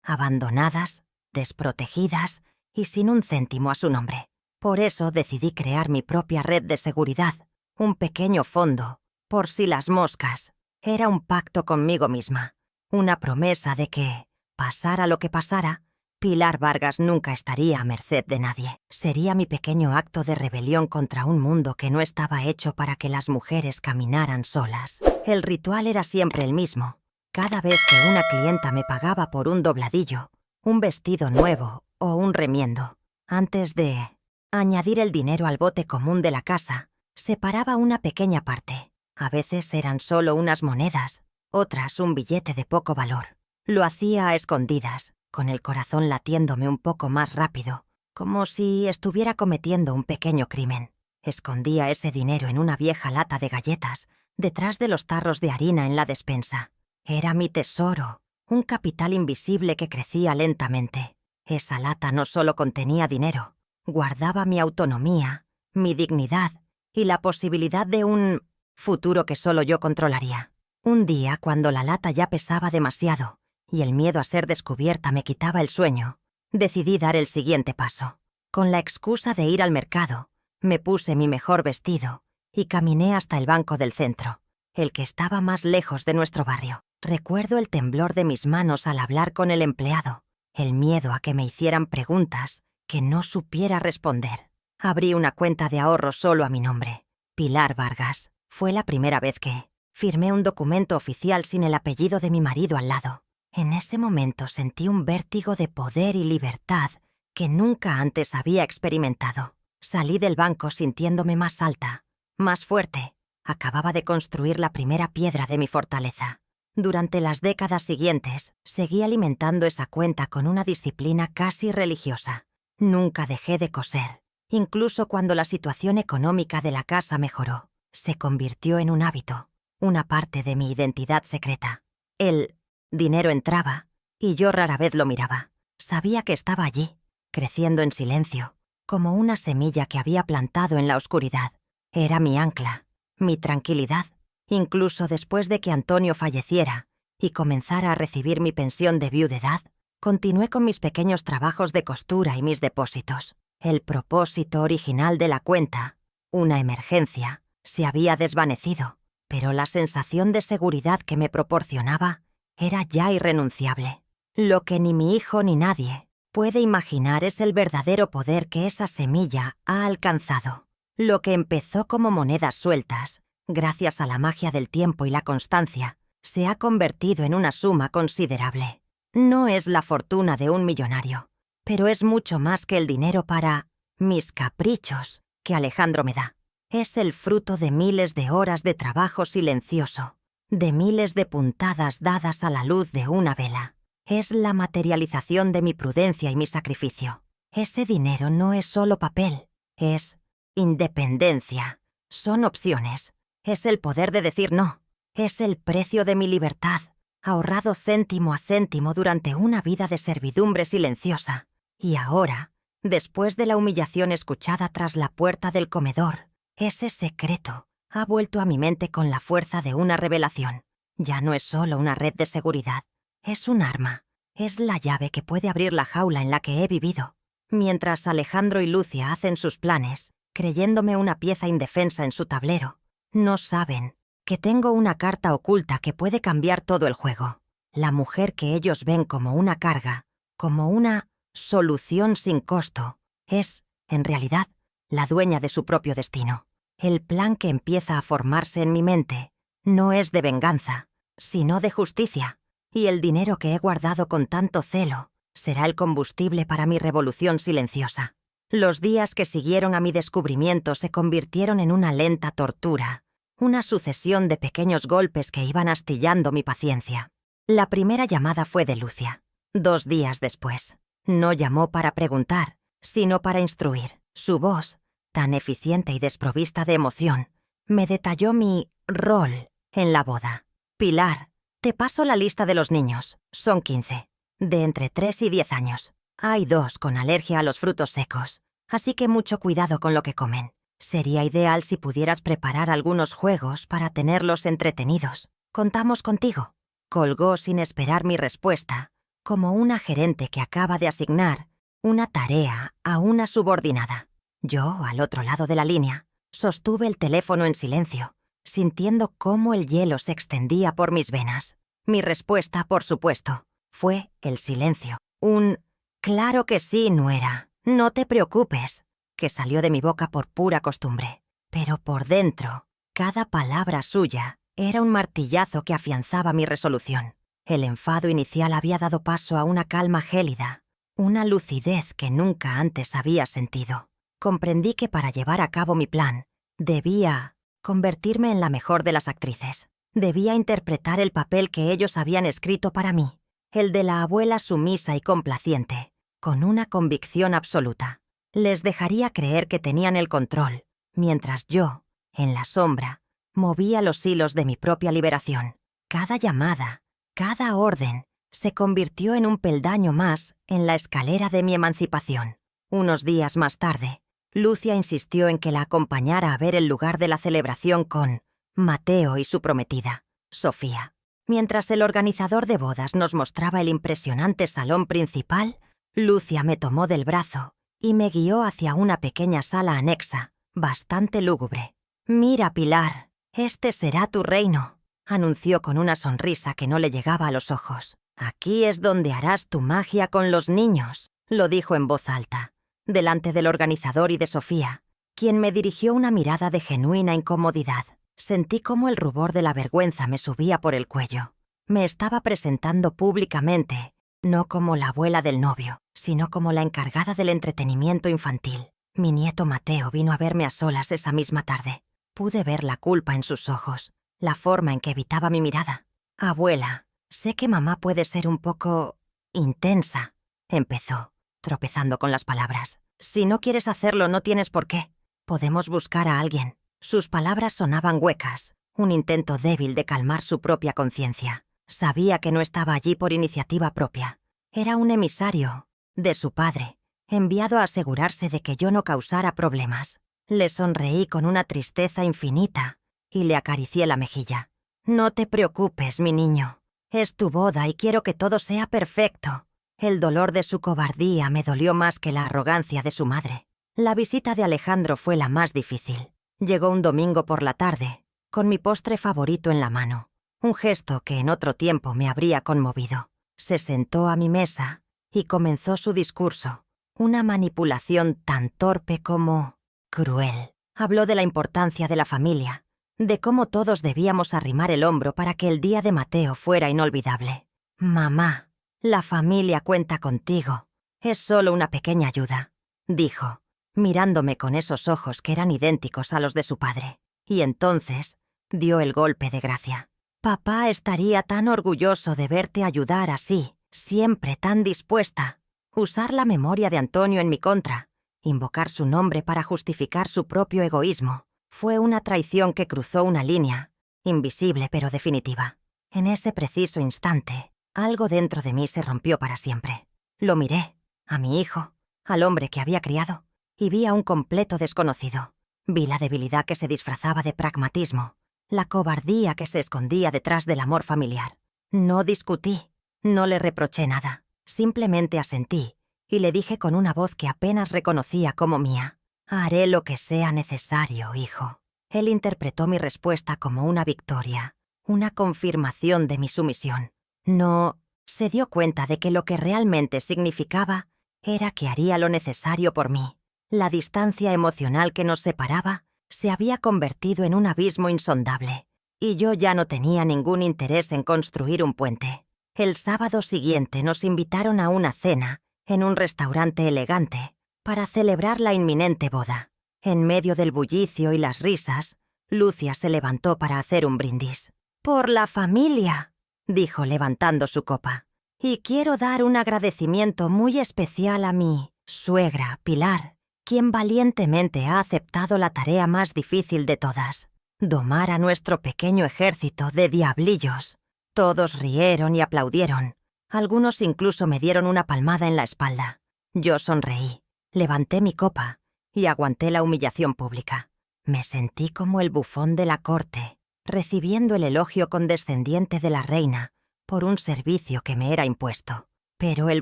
abandonadas, desprotegidas y sin un céntimo a su nombre. Por eso decidí crear mi propia red de seguridad, un pequeño fondo, por si las moscas. Era un pacto conmigo misma, una promesa de que, pasara lo que pasara, Pilar Vargas nunca estaría a merced de nadie. Sería mi pequeño acto de rebelión contra un mundo que no estaba hecho para que las mujeres caminaran solas. El ritual era siempre el mismo. Cada vez que una clienta me pagaba por un dobladillo, un vestido nuevo o un remiendo, antes de añadir el dinero al bote común de la casa, separaba una pequeña parte. A veces eran solo unas monedas, otras un billete de poco valor. Lo hacía a escondidas, con el corazón latiéndome un poco más rápido, como si estuviera cometiendo un pequeño crimen. Escondía ese dinero en una vieja lata de galletas, detrás de los tarros de harina en la despensa. Era mi tesoro, un capital invisible que crecía lentamente. Esa lata no solo contenía dinero, guardaba mi autonomía, mi dignidad y la posibilidad de un futuro que solo yo controlaría. Un día, cuando la lata ya pesaba demasiado y el miedo a ser descubierta me quitaba el sueño, decidí dar el siguiente paso. Con la excusa de ir al mercado, me puse mi mejor vestido y caminé hasta el banco del centro, el que estaba más lejos de nuestro barrio. Recuerdo el temblor de mis manos al hablar con el empleado, el miedo a que me hicieran preguntas que no supiera responder. Abrí una cuenta de ahorros solo a mi nombre, Pilar Vargas. Fue la primera vez que firmé un documento oficial sin el apellido de mi marido al lado. En ese momento sentí un vértigo de poder y libertad que nunca antes había experimentado. Salí del banco sintiéndome más alta, más fuerte. Acababa de construir la primera piedra de mi fortaleza. Durante las décadas siguientes, seguí alimentando esa cuenta con una disciplina casi religiosa. Nunca dejé de coser, incluso cuando la situación económica de la casa mejoró. Se convirtió en un hábito, una parte de mi identidad secreta. El dinero entraba y yo rara vez lo miraba. Sabía que estaba allí, creciendo en silencio, como una semilla que había plantado en la oscuridad. Era mi ancla, mi tranquilidad. Incluso después de que Antonio falleciera y comenzara a recibir mi pensión de viudedad, continué con mis pequeños trabajos de costura y mis depósitos. El propósito original de la cuenta, una emergencia, se había desvanecido, pero la sensación de seguridad que me proporcionaba era ya irrenunciable. Lo que ni mi hijo ni nadie puede imaginar es el verdadero poder que esa semilla ha alcanzado. Lo que empezó como monedas sueltas, gracias a la magia del tiempo y la constancia, se ha convertido en una suma considerable. No es la fortuna de un millonario, pero es mucho más que el dinero para mis caprichos que Alejandro me da. Es el fruto de miles de horas de trabajo silencioso, de miles de puntadas dadas a la luz de una vela. Es la materialización de mi prudencia y mi sacrificio. Ese dinero no es solo papel, es independencia. Son opciones. Es el poder de decir no. Es el precio de mi libertad, ahorrado céntimo a céntimo durante una vida de servidumbre silenciosa. Y ahora, después de la humillación escuchada tras la puerta del comedor, ese secreto ha vuelto a mi mente con la fuerza de una revelación. Ya no es solo una red de seguridad, es un arma. Es la llave que puede abrir la jaula en la que he vivido. Mientras Alejandro y Lucia hacen sus planes, creyéndome una pieza indefensa en su tablero, no saben que tengo una carta oculta que puede cambiar todo el juego. La mujer que ellos ven como una carga, como una solución sin costo, es, en realidad, la dueña de su propio destino. El plan que empieza a formarse en mi mente no es de venganza, sino de justicia, y el dinero que he guardado con tanto celo será el combustible para mi revolución silenciosa. Los días que siguieron a mi descubrimiento se convirtieron en una lenta tortura, una sucesión de pequeños golpes que iban astillando mi paciencia. La primera llamada fue de Lucia, 2 días después. No llamó para preguntar, sino para instruir. Su voz, tan eficiente y desprovista de emoción, me detalló mi rol en la boda. Pilar, te paso la lista de los niños. Son 15, de entre 3 y 10 años. Hay 2 con alergia a los frutos secos, así que mucho cuidado con lo que comen. Sería ideal si pudieras preparar algunos juegos para tenerlos entretenidos. Contamos contigo. Colgó sin esperar mi respuesta, como una gerente que acaba de asignar una tarea a una subordinada. Yo, al otro lado de la línea, sostuve el teléfono en silencio, sintiendo cómo el hielo se extendía por mis venas. Mi respuesta, por supuesto, fue el silencio. Un Claro que sí, nuera. No te preocupes, que salió de mi boca por pura costumbre. Pero por dentro, cada palabra suya era un martillazo que afianzaba mi resolución. El enfado inicial había dado paso a una calma gélida, una lucidez que nunca antes había sentido. Comprendí que para llevar a cabo mi plan, debía convertirme en la mejor de las actrices. Debía interpretar el papel que ellos habían escrito para mí, el de la abuela sumisa y complaciente, con una convicción absoluta. Les dejaría creer que tenían el control, mientras yo, en la sombra, movía los hilos de mi propia liberación. Cada llamada, cada orden, se convirtió en un peldaño más en la escalera de mi emancipación. Unos días más tarde, Lucia insistió en que la acompañara a ver el lugar de la celebración con Mateo y su prometida, Sofía. Mientras el organizador de bodas nos mostraba el impresionante salón principal, Lucia me tomó del brazo y me guió hacia una pequeña sala anexa, bastante lúgubre. «Mira, Pilar, este será tu reino», anunció con una sonrisa que no le llegaba a los ojos. «Aquí es donde harás tu magia con los niños», lo dijo en voz alta, delante del organizador y de Sofía, quien me dirigió una mirada de genuina incomodidad. Sentí cómo el rubor de la vergüenza me subía por el cuello. Me estaba presentando públicamente, no como la abuela del novio, sino como la encargada del entretenimiento infantil. Mi nieto Mateo vino a verme a solas esa misma tarde. Pude ver la culpa en sus ojos, la forma en que evitaba mi mirada. «Abuela, sé que mamá puede ser un poco intensa», empezó, tropezando con las palabras. «Si no quieres hacerlo, no tienes por qué. Podemos buscar a alguien». Sus palabras sonaban huecas, un intento débil de calmar su propia conciencia. Sabía que no estaba allí por iniciativa propia. Era un emisario de su padre, enviado a asegurarse de que yo no causara problemas. Le sonreí con una tristeza infinita y le acaricié la mejilla. «No te preocupes, mi niño. Es tu boda y quiero que todo sea perfecto». El dolor de su cobardía me dolió más que la arrogancia de su madre. La visita de Alejandro fue la más difícil. Llegó un domingo por la tarde, con mi postre favorito en la mano, un gesto que en otro tiempo me habría conmovido. Se sentó a mi mesa y comenzó su discurso, una manipulación tan torpe como cruel. Habló de la importancia de la familia, de cómo todos debíamos arrimar el hombro para que el día de Mateo fuera inolvidable. «Mamá, la familia cuenta contigo. Es solo una pequeña ayuda», dijo, mirándome con esos ojos que eran idénticos a los de su padre. Y entonces dio el golpe de gracia. «Papá estaría tan orgulloso de verte ayudar así, siempre tan dispuesta». Usar la memoria de Antonio en mi contra, invocar su nombre para justificar su propio egoísmo, fue una traición que cruzó una línea, invisible pero definitiva. En ese preciso instante, algo dentro de mí se rompió para siempre. Lo miré, a mi hijo, al hombre que había criado, y vi a un completo desconocido. Vi la debilidad que se disfrazaba de pragmatismo, la cobardía que se escondía detrás del amor familiar. No discutí, no le reproché nada, simplemente asentí y le dije con una voz que apenas reconocía como mía: «Haré lo que sea necesario, hijo». Él interpretó mi respuesta como una victoria, una confirmación de mi sumisión. No se dio cuenta de que lo que realmente significaba era que haría lo necesario por mí. La distancia emocional que nos separaba se había convertido en un abismo insondable, y yo ya no tenía ningún interés en construir un puente. El sábado siguiente nos invitaron a una cena en un restaurante elegante para celebrar la inminente boda. En medio del bullicio y las risas, Lucia se levantó para hacer un brindis. «Por la familia», dijo levantando su copa. «Y quiero dar un agradecimiento muy especial a mi suegra, Pilar, quien valientemente ha aceptado la tarea más difícil de todas: domar a nuestro pequeño ejército de diablillos». Todos rieron y aplaudieron. Algunos incluso me dieron una palmada en la espalda. Yo sonreí, levanté mi copa y aguanté la humillación pública. Me sentí como el bufón de la corte, recibiendo el elogio condescendiente de la reina por un servicio que me era impuesto. Pero el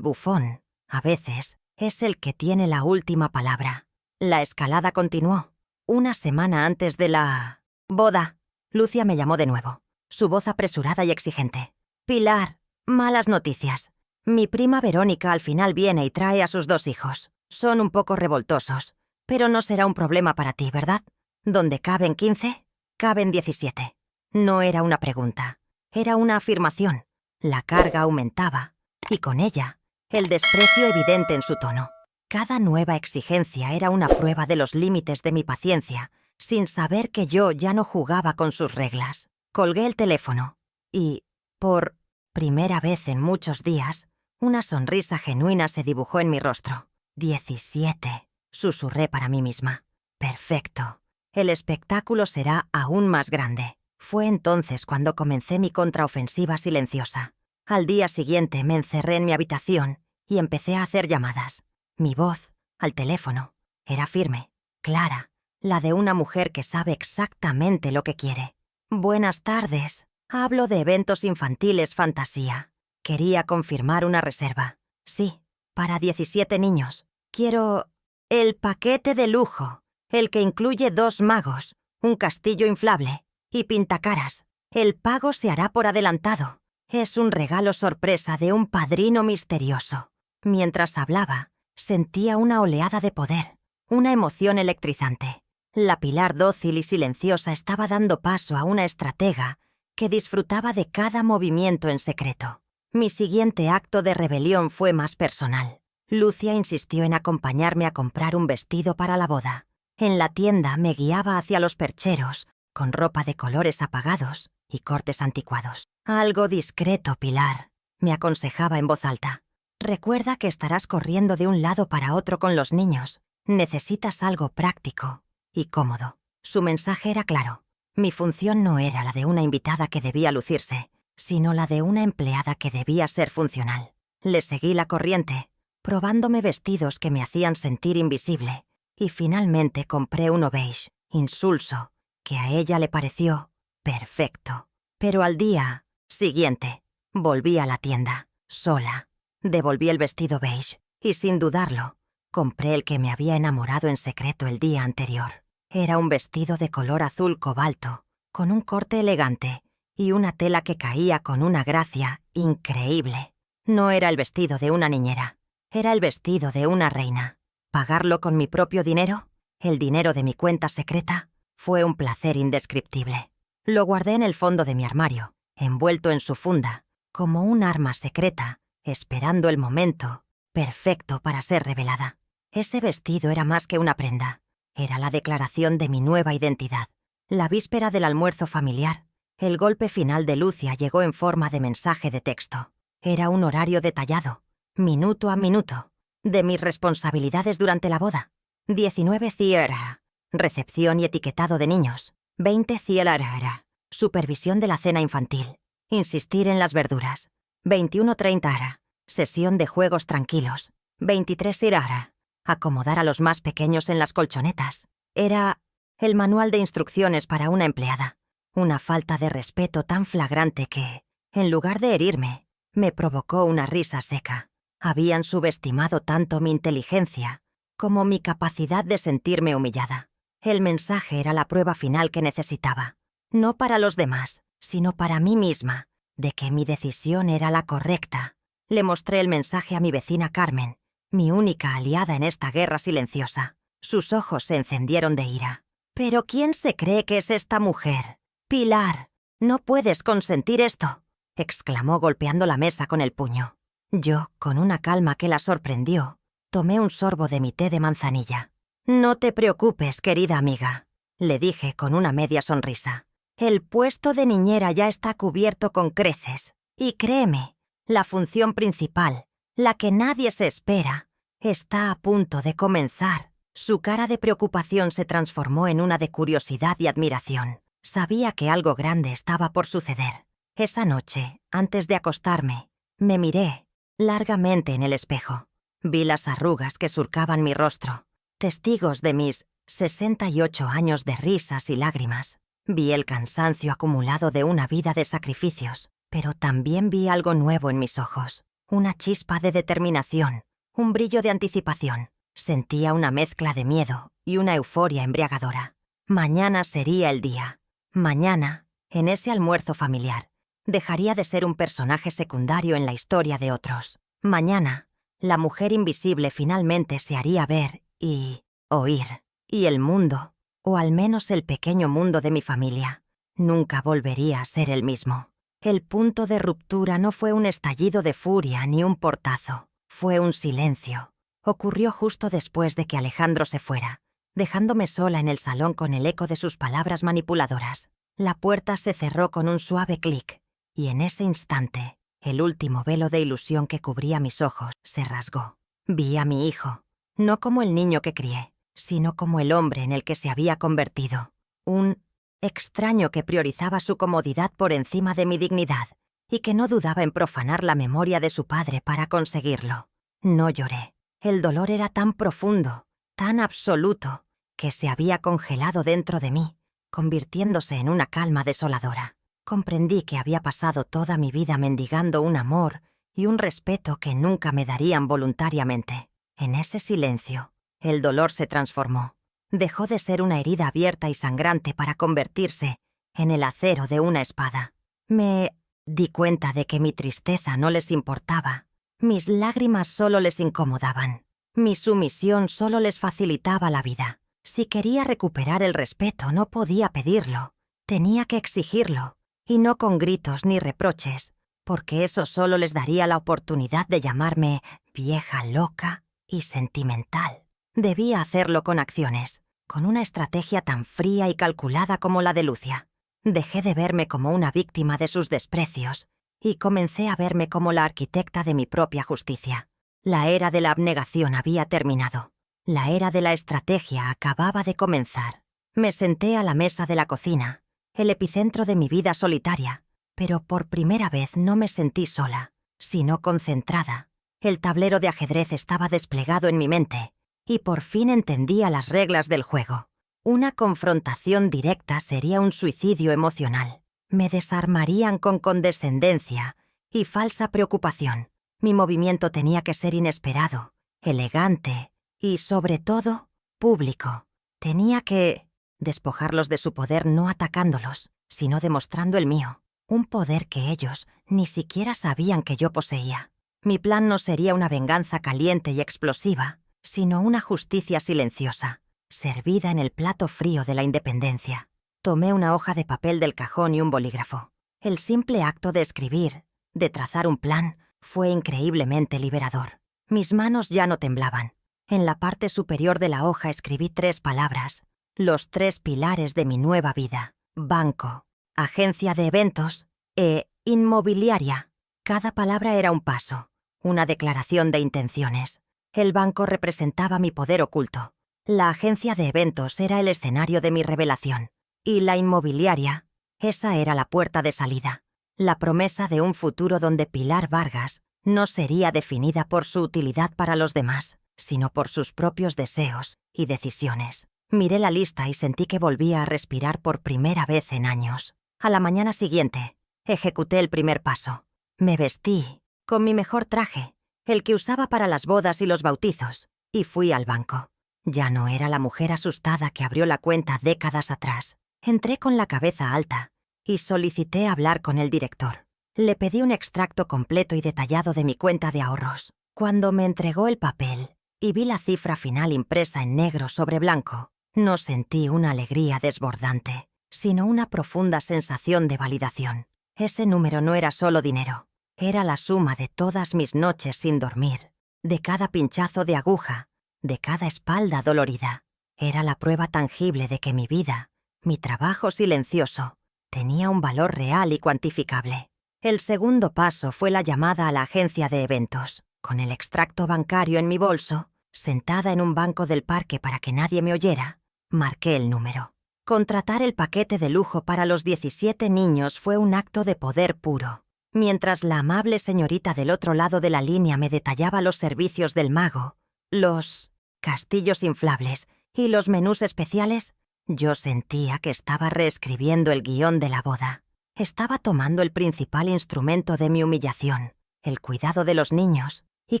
bufón, a veces, es el que tiene la última palabra. La escalada continuó. Una semana antes de la boda, Lucia me llamó de nuevo, su voz apresurada y exigente. «Pilar, malas noticias. Mi prima Verónica al final viene y trae a sus 2 hijos. Son un poco revoltosos, pero no será un problema para ti, ¿verdad? Donde caben 15, caben 17. No era una pregunta, era una afirmación. La carga aumentaba, y con ella, el desprecio evidente en su tono. Cada nueva exigencia era una prueba de los límites de mi paciencia, sin saber que yo ya no jugaba con sus reglas. Colgué el teléfono, y, por primera vez en muchos días, una sonrisa genuina se dibujó en mi rostro. 17, susurré para mí misma. Perfecto. El espectáculo será aún más grande. Fue entonces cuando comencé mi contraofensiva silenciosa. Al día siguiente me encerré en mi habitación y empecé a hacer llamadas. Mi voz, al teléfono, era firme, clara, la de una mujer que sabe exactamente lo que quiere. Buenas tardes. Hablo de eventos infantiles fantasía. Quería confirmar una reserva. Sí, para 17 niños. Quiero el paquete de lujo, el que incluye 2 magos, un castillo inflable y pintacaras. El pago se hará por adelantado. Es un regalo sorpresa de un padrino misterioso. Mientras hablaba, sentía una oleada de poder, una emoción electrizante. La Pilar dócil y silenciosa estaba dando paso a una estratega que disfrutaba de cada movimiento en secreto. Mi siguiente acto de rebelión fue más personal. Lucia insistió en acompañarme a comprar un vestido para la boda. En la tienda me guiaba hacia los percheros, con ropa de colores apagados y cortes anticuados. Algo discreto, Pilar, me aconsejaba en voz alta. Recuerda que estarás corriendo de un lado para otro con los niños. Necesitas algo práctico y cómodo. Su mensaje era claro. Mi función no era la de una invitada que debía lucirse, sino la de una empleada que debía ser funcional. Le seguí la corriente, probándome vestidos que me hacían sentir invisible, y finalmente compré uno beige, insulso, que a ella le pareció perfecto. Pero al día siguiente, volví a la tienda, sola. Devolví el vestido beige, y sin dudarlo, compré el que me había enamorado en secreto el día anterior. Era un vestido de color azul cobalto, con un corte elegante y una tela que caía con una gracia increíble. No era el vestido de una niñera, era el vestido de una reina. Pagarlo con mi propio dinero, el dinero de mi cuenta secreta, fue un placer indescriptible. Lo guardé en el fondo de mi armario, envuelto en su funda, como un arma secreta, esperando el momento perfecto para ser revelada. Ese vestido era más que una prenda. Era la declaración de mi nueva identidad. La víspera del almuerzo familiar, el golpe final de Lucia llegó en forma de mensaje de texto. Era un horario detallado, minuto a minuto, de mis responsabilidades durante la boda. 19 Ciera, recepción y etiquetado de niños. 20 Ciera, supervisión de la cena infantil. Insistir en las verduras. 21:30, sesión de juegos tranquilos. 23 Irara, acomodar a los más pequeños en las colchonetas. Era el manual de instrucciones para una empleada. Una falta de respeto tan flagrante que, en lugar de herirme, me provocó una risa seca. Habían subestimado tanto mi inteligencia como mi capacidad de sentirme humillada. El mensaje era la prueba final que necesitaba, no para los demás, sino para mí misma, de que mi decisión era la correcta. Le mostré el mensaje a mi vecina Carmen, mi única aliada en esta guerra silenciosa. Sus ojos se encendieron de ira. ¿Pero quién se cree que es esta mujer? Pilar, no puedes consentir esto, exclamó golpeando la mesa con el puño. Yo, con una calma que la sorprendió, tomé un sorbo de mi té de manzanilla. No te preocupes, querida amiga, le dije con una media sonrisa. El puesto de niñera ya está cubierto con creces. Y créeme, la función principal, la que nadie se espera, está a punto de comenzar. Su cara de preocupación se transformó en una de curiosidad y admiración. Sabía que algo grande estaba por suceder. Esa noche, antes de acostarme, me miré largamente en el espejo. Vi las arrugas que surcaban mi rostro, testigos de mis 68 años de risas y lágrimas. Vi el cansancio acumulado de una vida de sacrificios, pero también vi algo nuevo en mis ojos, una chispa de determinación, un brillo de anticipación. Sentía una mezcla de miedo y una euforia embriagadora. Mañana sería el día. Mañana, en ese almuerzo familiar, dejaría de ser un personaje secundario en la historia de otros. Mañana, la mujer invisible finalmente se haría ver y oír. Y el mundo, o al menos el pequeño mundo de mi familia, nunca volvería a ser el mismo. El punto de ruptura no fue un estallido de furia ni un portazo. Fue un silencio. Ocurrió justo después de que Alejandro se fuera, dejándome sola en el salón con el eco de sus palabras manipuladoras. La puerta se cerró con un suave clic, y en ese instante, el último velo de ilusión que cubría mis ojos se rasgó. Vi a mi hijo, no como el niño que crié, sino como el hombre en el que se había convertido. Un extraño que priorizaba su comodidad por encima de mi dignidad y que no dudaba en profanar la memoria de su padre para conseguirlo. No lloré. El dolor era tan profundo, tan absoluto, que se había congelado dentro de mí, convirtiéndose en una calma desoladora. Comprendí que había pasado toda mi vida mendigando un amor y un respeto que nunca me darían voluntariamente. En ese silencio, el dolor se transformó. Dejó de ser una herida abierta y sangrante para convertirse en el acero de una espada. Me di cuenta de que mi tristeza no les importaba. Mis lágrimas solo les incomodaban. Mi sumisión solo les facilitaba la vida. Si quería recuperar el respeto, no podía pedirlo. Tenía que exigirlo, y no con gritos ni reproches, porque eso solo les daría la oportunidad de llamarme vieja loca y sentimental. Debía hacerlo con acciones, con una estrategia tan fría y calculada como la de Lucia. Dejé de verme como una víctima de sus desprecios y comencé a verme como la arquitecta de mi propia justicia. La era de la abnegación había terminado. La era de la estrategia acababa de comenzar. Me senté a la mesa de la cocina, el epicentro de mi vida solitaria, pero por primera vez no me sentí sola, sino concentrada. El tablero de ajedrez estaba desplegado en mi mente, y por fin entendía las reglas del juego. Una confrontación directa sería un suicidio emocional. Me desarmarían con condescendencia y falsa preocupación. Mi movimiento tenía que ser inesperado, elegante y, sobre todo, público. Tenía que despojarlos de su poder no atacándolos, sino demostrando el mío. Un poder que ellos ni siquiera sabían que yo poseía. Mi plan no sería una venganza caliente y explosiva, sino una justicia silenciosa, servida en el plato frío de la independencia. Tomé una hoja de papel del cajón y un bolígrafo. El simple acto de escribir, de trazar un plan, fue increíblemente liberador. Mis manos ya no temblaban. En la parte superior de la hoja escribí 3 palabras, los 3 pilares de mi nueva vida: banco, agencia de eventos e inmobiliaria. Cada palabra era un paso, una declaración de intenciones. El banco representaba mi poder oculto. La agencia de eventos era el escenario de mi revelación. Y la inmobiliaria, esa era la puerta de salida. La promesa de un futuro donde Pilar Vargas no sería definida por su utilidad para los demás, sino por sus propios deseos y decisiones. Miré la lista y sentí que volvía a respirar por primera vez en años. A la mañana siguiente, ejecuté el primer paso. Me vestí con mi mejor traje, el que usaba para las bodas y los bautizos, y fui al banco. Ya no era la mujer asustada que abrió la cuenta décadas atrás. Entré con la cabeza alta y solicité hablar con el director. Le pedí un extracto completo y detallado de mi cuenta de ahorros. Cuando me entregó el papel y vi la cifra final impresa en negro sobre blanco, no sentí una alegría desbordante, sino una profunda sensación de validación. Ese número no era solo dinero, era la suma de todas mis noches sin dormir, de cada pinchazo de aguja, de cada espalda dolorida. Era la prueba tangible de que mi vida, mi trabajo silencioso, tenía un valor real y cuantificable. El segundo paso fue la llamada a la agencia de eventos. Con el extracto bancario en mi bolso, sentada en un banco del parque para que nadie me oyera, marqué el número. Contratar el paquete de lujo para los 17 niños fue un acto de poder puro. Mientras la amable señorita del otro lado de la línea me detallaba los servicios del mago, los castillos inflables y los menús especiales, yo sentía que estaba reescribiendo el guión de la boda. Estaba tomando el principal instrumento de mi humillación, el cuidado de los niños, y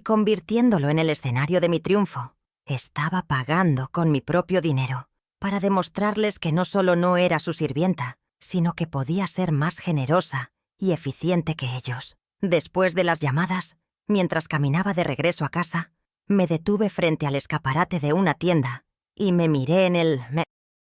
convirtiéndolo en el escenario de mi triunfo. Estaba pagando con mi propio dinero, para demostrarles que no solo no era su sirvienta, sino que podía ser más generosa y eficiente que ellos. Después de las llamadas, Mientras caminaba de regreso a casa, me detuve frente al escaparate de una tienda y me miré en el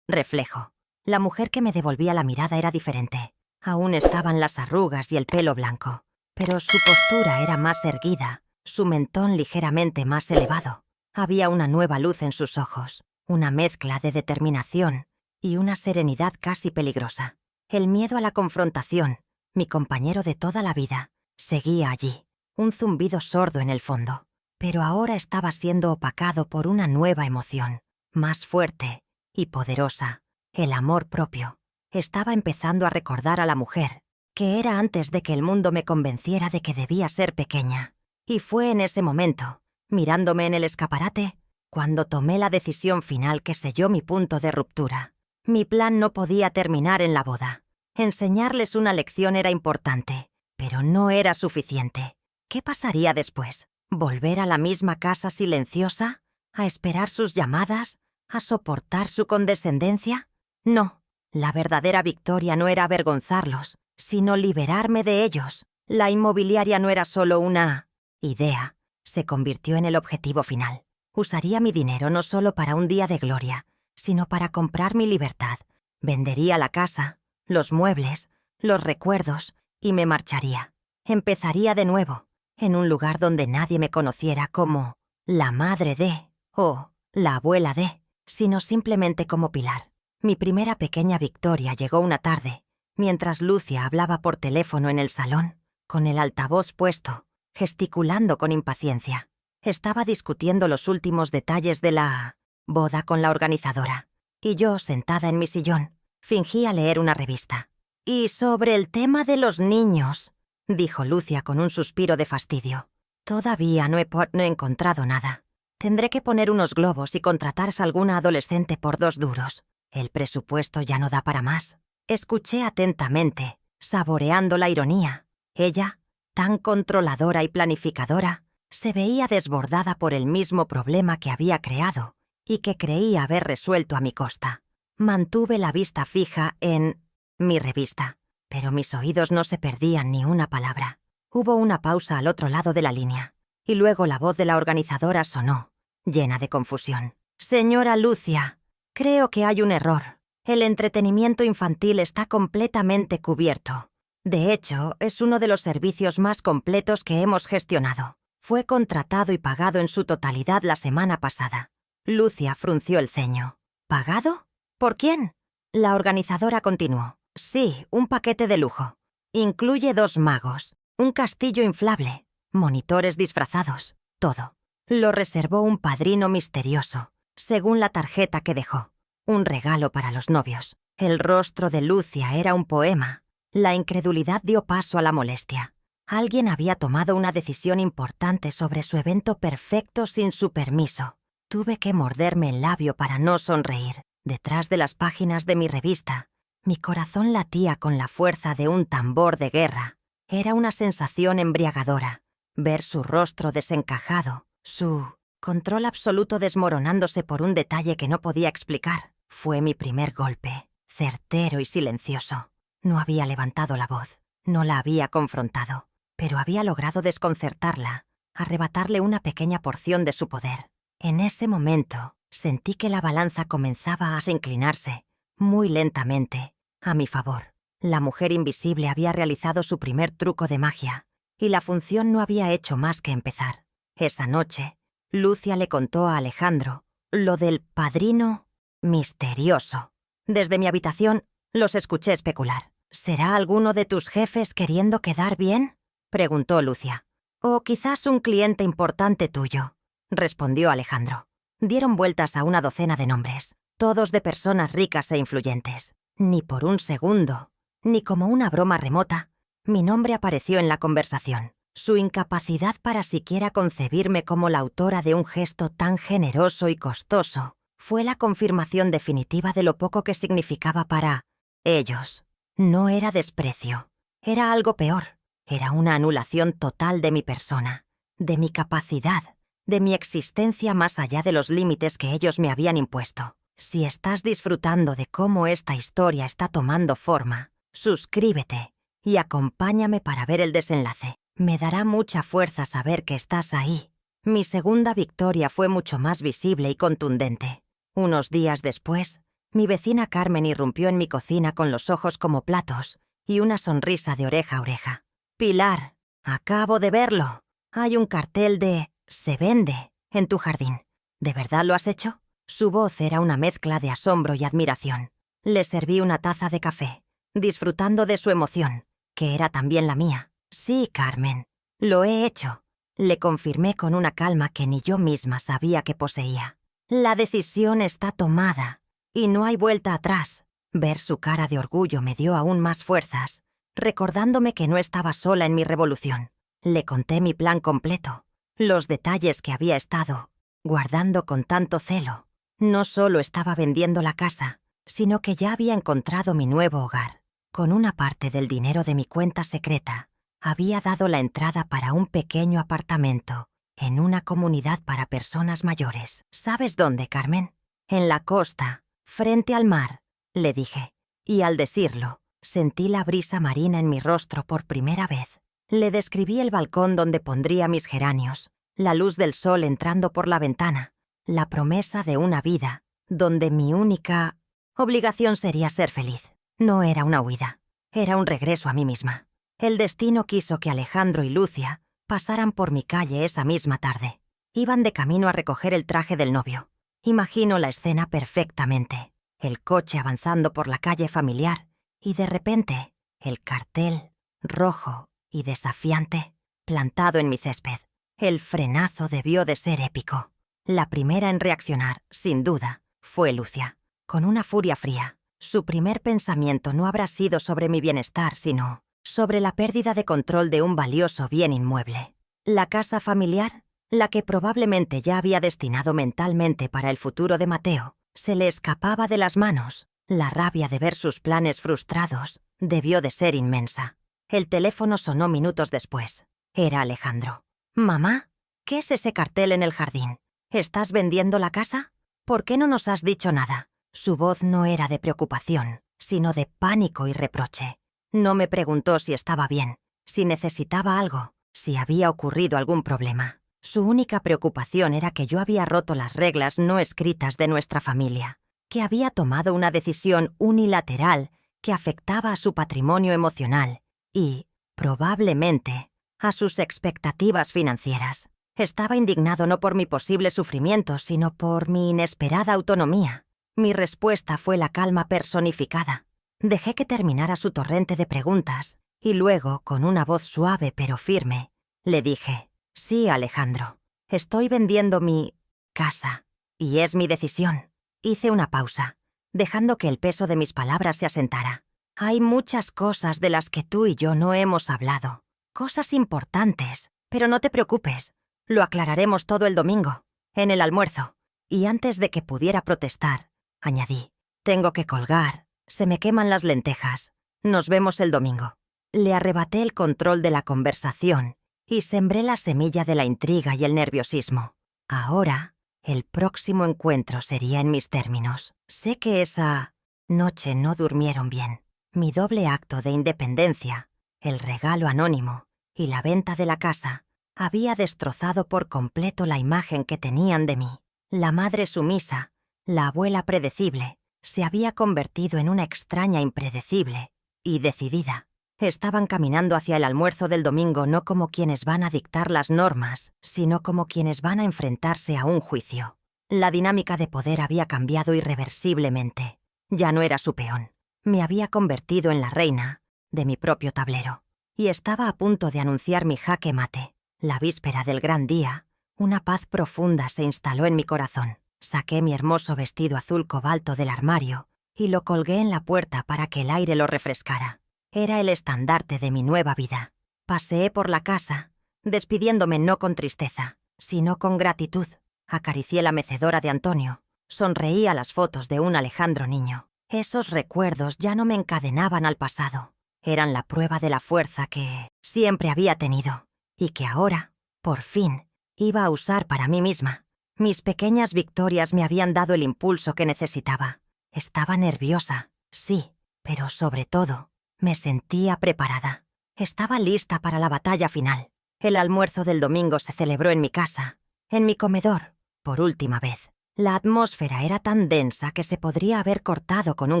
reflejo. La mujer que me devolvía la mirada era diferente. Aún estaban las arrugas y el pelo blanco, pero su postura era más erguida, su mentón ligeramente más elevado. Había una nueva luz en sus ojos, una mezcla de determinación y una serenidad casi peligrosa. El miedo a la confrontación, mi compañero de toda la vida, seguía allí, un zumbido sordo en el fondo. Pero ahora estaba siendo opacado por una nueva emoción, más fuerte y poderosa, el amor propio. Estaba empezando a recordar a la mujer, que era antes de que el mundo me convenciera de que debía ser pequeña. Y fue en ese momento, mirándome en el escaparate, cuando tomé la decisión final que selló mi punto de ruptura. Mi plan no podía terminar en la boda. Enseñarles una lección era importante, pero no era suficiente. ¿Qué pasaría después? ¿Volver a la misma casa silenciosa? ¿A esperar sus llamadas? ¿A soportar su condescendencia? No, la verdadera victoria no era avergonzarlos, sino liberarme de ellos. La inmobiliaria no era solo una idea, se convirtió en el objetivo final. Usaría mi dinero no solo para un día de gloria, sino para comprar mi libertad. Vendería la casa, los muebles, los recuerdos y me marcharía. Empezaría de nuevo, en un lugar donde nadie me conociera como la madre de o la abuela de, sino simplemente como Pilar. Mi primera pequeña victoria llegó una tarde, mientras Lucia hablaba por teléfono en el salón, con el altavoz puesto, gesticulando con impaciencia. Estaba discutiendo los últimos detalles de la boda con la organizadora, y yo, sentada en mi sillón, fingía leer una revista. «Y sobre el tema de los niños», dijo Lucia con un suspiro de fastidio. «Todavía no he encontrado nada. Tendré que poner unos globos y contratar a alguna adolescente por 2 duros. El presupuesto ya no da para más». Escuché atentamente, saboreando la ironía. Ella, tan controladora y planificadora, se veía desbordada por el mismo problema que había creado y que creía haber resuelto a mi costa. Mantuve la vista fija en mi revista, pero mis oídos no se perdían ni una palabra. Hubo una pausa al otro lado de la línea, y luego la voz de la organizadora sonó, llena de confusión. «Señora Lucia, creo que hay un error. El entretenimiento infantil está completamente cubierto. De hecho, es uno de los servicios más completos que hemos gestionado. Fue contratado y pagado en su totalidad la semana pasada». Lucia frunció el ceño. «¿Pagado? ¿Por quién?». La organizadora continuó. «Sí, un paquete de lujo. Incluye 2 magos, un castillo inflable, monitores disfrazados, todo. Lo reservó un padrino misterioso, según la tarjeta que dejó. Un regalo para los novios». El rostro de Lucia era un poema. La incredulidad dio paso a la molestia. Alguien había tomado una decisión importante sobre su evento perfecto sin su permiso. Tuve que morderme el labio para no sonreír. Detrás de las páginas de mi revista, mi corazón latía con la fuerza de un tambor de guerra. Era una sensación embriagadora, ver su rostro desencajado, su control absoluto desmoronándose por un detalle que no podía explicar. Fue mi primer golpe, certero y silencioso. No había levantado la voz, no la había confrontado, pero había logrado desconcertarla, arrebatarle una pequeña porción de su poder. En ese momento, sentí que la balanza comenzaba a inclinarse, muy lentamente, a mi favor. La mujer invisible había realizado su primer truco de magia, y la función no había hecho más que empezar. Esa noche, Lucia le contó a Alejandro lo del padrino misterioso. Desde mi habitación, los escuché especular. «¿Será alguno de tus jefes queriendo quedar bien?», preguntó Lucia. «O quizás un cliente importante tuyo», respondió Alejandro. Dieron vueltas a una docena de nombres, todos de personas ricas e influyentes. Ni por un segundo, ni como una broma remota, mi nombre apareció en la conversación. Su incapacidad para siquiera concebirme como la autora de un gesto tan generoso y costoso fue la confirmación definitiva de lo poco que significaba para ellos. No era desprecio, era algo peor. Era una anulación total de mi persona, de mi capacidad, de mi existencia más allá de los límites que ellos me habían impuesto. Si estás disfrutando de cómo esta historia está tomando forma, suscríbete y acompáñame para ver el desenlace. Me dará mucha fuerza saber que estás ahí. Mi segunda victoria fue mucho más visible y contundente. Unos días después, mi vecina Carmen irrumpió en mi cocina con los ojos como platos y una sonrisa de oreja a oreja. «Pilar, acabo de verlo. Hay un cartel de «Se vende» en tu jardín. ¿De verdad lo has hecho?» Su voz era una mezcla de asombro y admiración. Le serví una taza de café, disfrutando de su emoción, que era también la mía. «Sí, Carmen, lo he hecho», le confirmé con una calma que ni yo misma sabía que poseía. «La decisión está tomada, y no hay vuelta atrás». Ver su cara de orgullo me dio aún más fuerzas, recordándome que no estaba sola en mi revolución. Le conté mi plan completo, los detalles que había estado guardando con tanto celo. No solo estaba vendiendo la casa, sino que ya había encontrado mi nuevo hogar. Con una parte del dinero de mi cuenta secreta, había dado la entrada para un pequeño apartamento en una comunidad para personas mayores. ¿Sabes dónde, Carmen? En la costa, frente al mar, le dije. Y al decirlo, sentí la brisa marina en mi rostro por primera vez. Le describí el balcón donde pondría mis geranios, la luz del sol entrando por la ventana, la promesa de una vida donde mi única obligación sería ser feliz. No era una huida, era un regreso a mí misma. El destino quiso que Alejandro y Lucia pasaran por mi calle esa misma tarde. Iban de camino a recoger el traje del novio. Imagino la escena perfectamente. El coche avanzando por la calle familiar y de repente el cartel, rojo y desafiante, plantado en mi césped. El frenazo debió de ser épico. La primera en reaccionar, sin duda, fue Lucia. Con una furia fría, su primer pensamiento no habrá sido sobre mi bienestar, sino sobre la pérdida de control de un valioso bien inmueble. La casa familiar, la que probablemente ya había destinado mentalmente para el futuro de Mateo, se le escapaba de las manos. La rabia de ver sus planes frustrados debió de ser inmensa. El teléfono sonó minutos después. Era Alejandro. «Mamá, ¿qué es ese cartel en el jardín? ¿Estás vendiendo la casa? ¿Por qué no nos has dicho nada?» Su voz no era de preocupación, sino de pánico y reproche. No me preguntó si estaba bien, si necesitaba algo, si había ocurrido algún problema. Su única preocupación era que yo había roto las reglas no escritas de nuestra familia, que había tomado una decisión unilateral que afectaba a su patrimonio emocional y, probablemente, a sus expectativas financieras. Estaba indignado no por mi posible sufrimiento, sino por mi inesperada autonomía. Mi respuesta fue la calma personificada. Dejé que terminara su torrente de preguntas y luego, con una voz suave pero firme, le dije: «Sí, Alejandro, estoy vendiendo mi casa y es mi decisión». Hice una pausa, dejando que el peso de mis palabras se asentara. «Hay muchas cosas de las que tú y yo no hemos hablado, cosas importantes, pero no te preocupes, lo aclararemos todo el domingo, en el almuerzo». Y antes de que pudiera protestar, añadí: «Tengo que colgar, se me queman las lentejas. Nos vemos el domingo». Le arrebaté el control de la conversación y sembré la semilla de la intriga y el nerviosismo. Ahora, el próximo encuentro sería en mis términos. Sé que esa noche no durmieron bien. Mi doble acto de independencia, el regalo anónimo y la venta de la casa había destrozado por completo la imagen que tenían de mí. La madre sumisa, la abuela predecible, se había convertido en una extraña impredecible y decidida. Estaban caminando hacia el almuerzo del domingo no como quienes van a dictar las normas, sino como quienes van a enfrentarse a un juicio. La dinámica de poder había cambiado irreversiblemente. Ya no era su peón. Me había convertido en la reina de mi propio tablero. Y estaba a punto de anunciar mi jaque mate. La víspera del gran día, una paz profunda se instaló en mi corazón. Saqué mi hermoso vestido azul cobalto del armario y lo colgué en la puerta para que el aire lo refrescara. Era el estandarte de mi nueva vida. Paseé por la casa, despidiéndome no con tristeza, sino con gratitud. Acaricié la mecedora de Antonio. Sonreí a las fotos de un Alejandro niño. Esos recuerdos ya no me encadenaban al pasado. Eran la prueba de la fuerza que siempre había tenido y que ahora, por fin, iba a usar para mí misma. Mis pequeñas victorias me habían dado el impulso que necesitaba. Estaba nerviosa, sí, pero sobre todo, me sentía preparada. Estaba lista para la batalla final. El almuerzo del domingo se celebró en mi casa, en mi comedor, por última vez. La atmósfera era tan densa que se podría haber cortado con un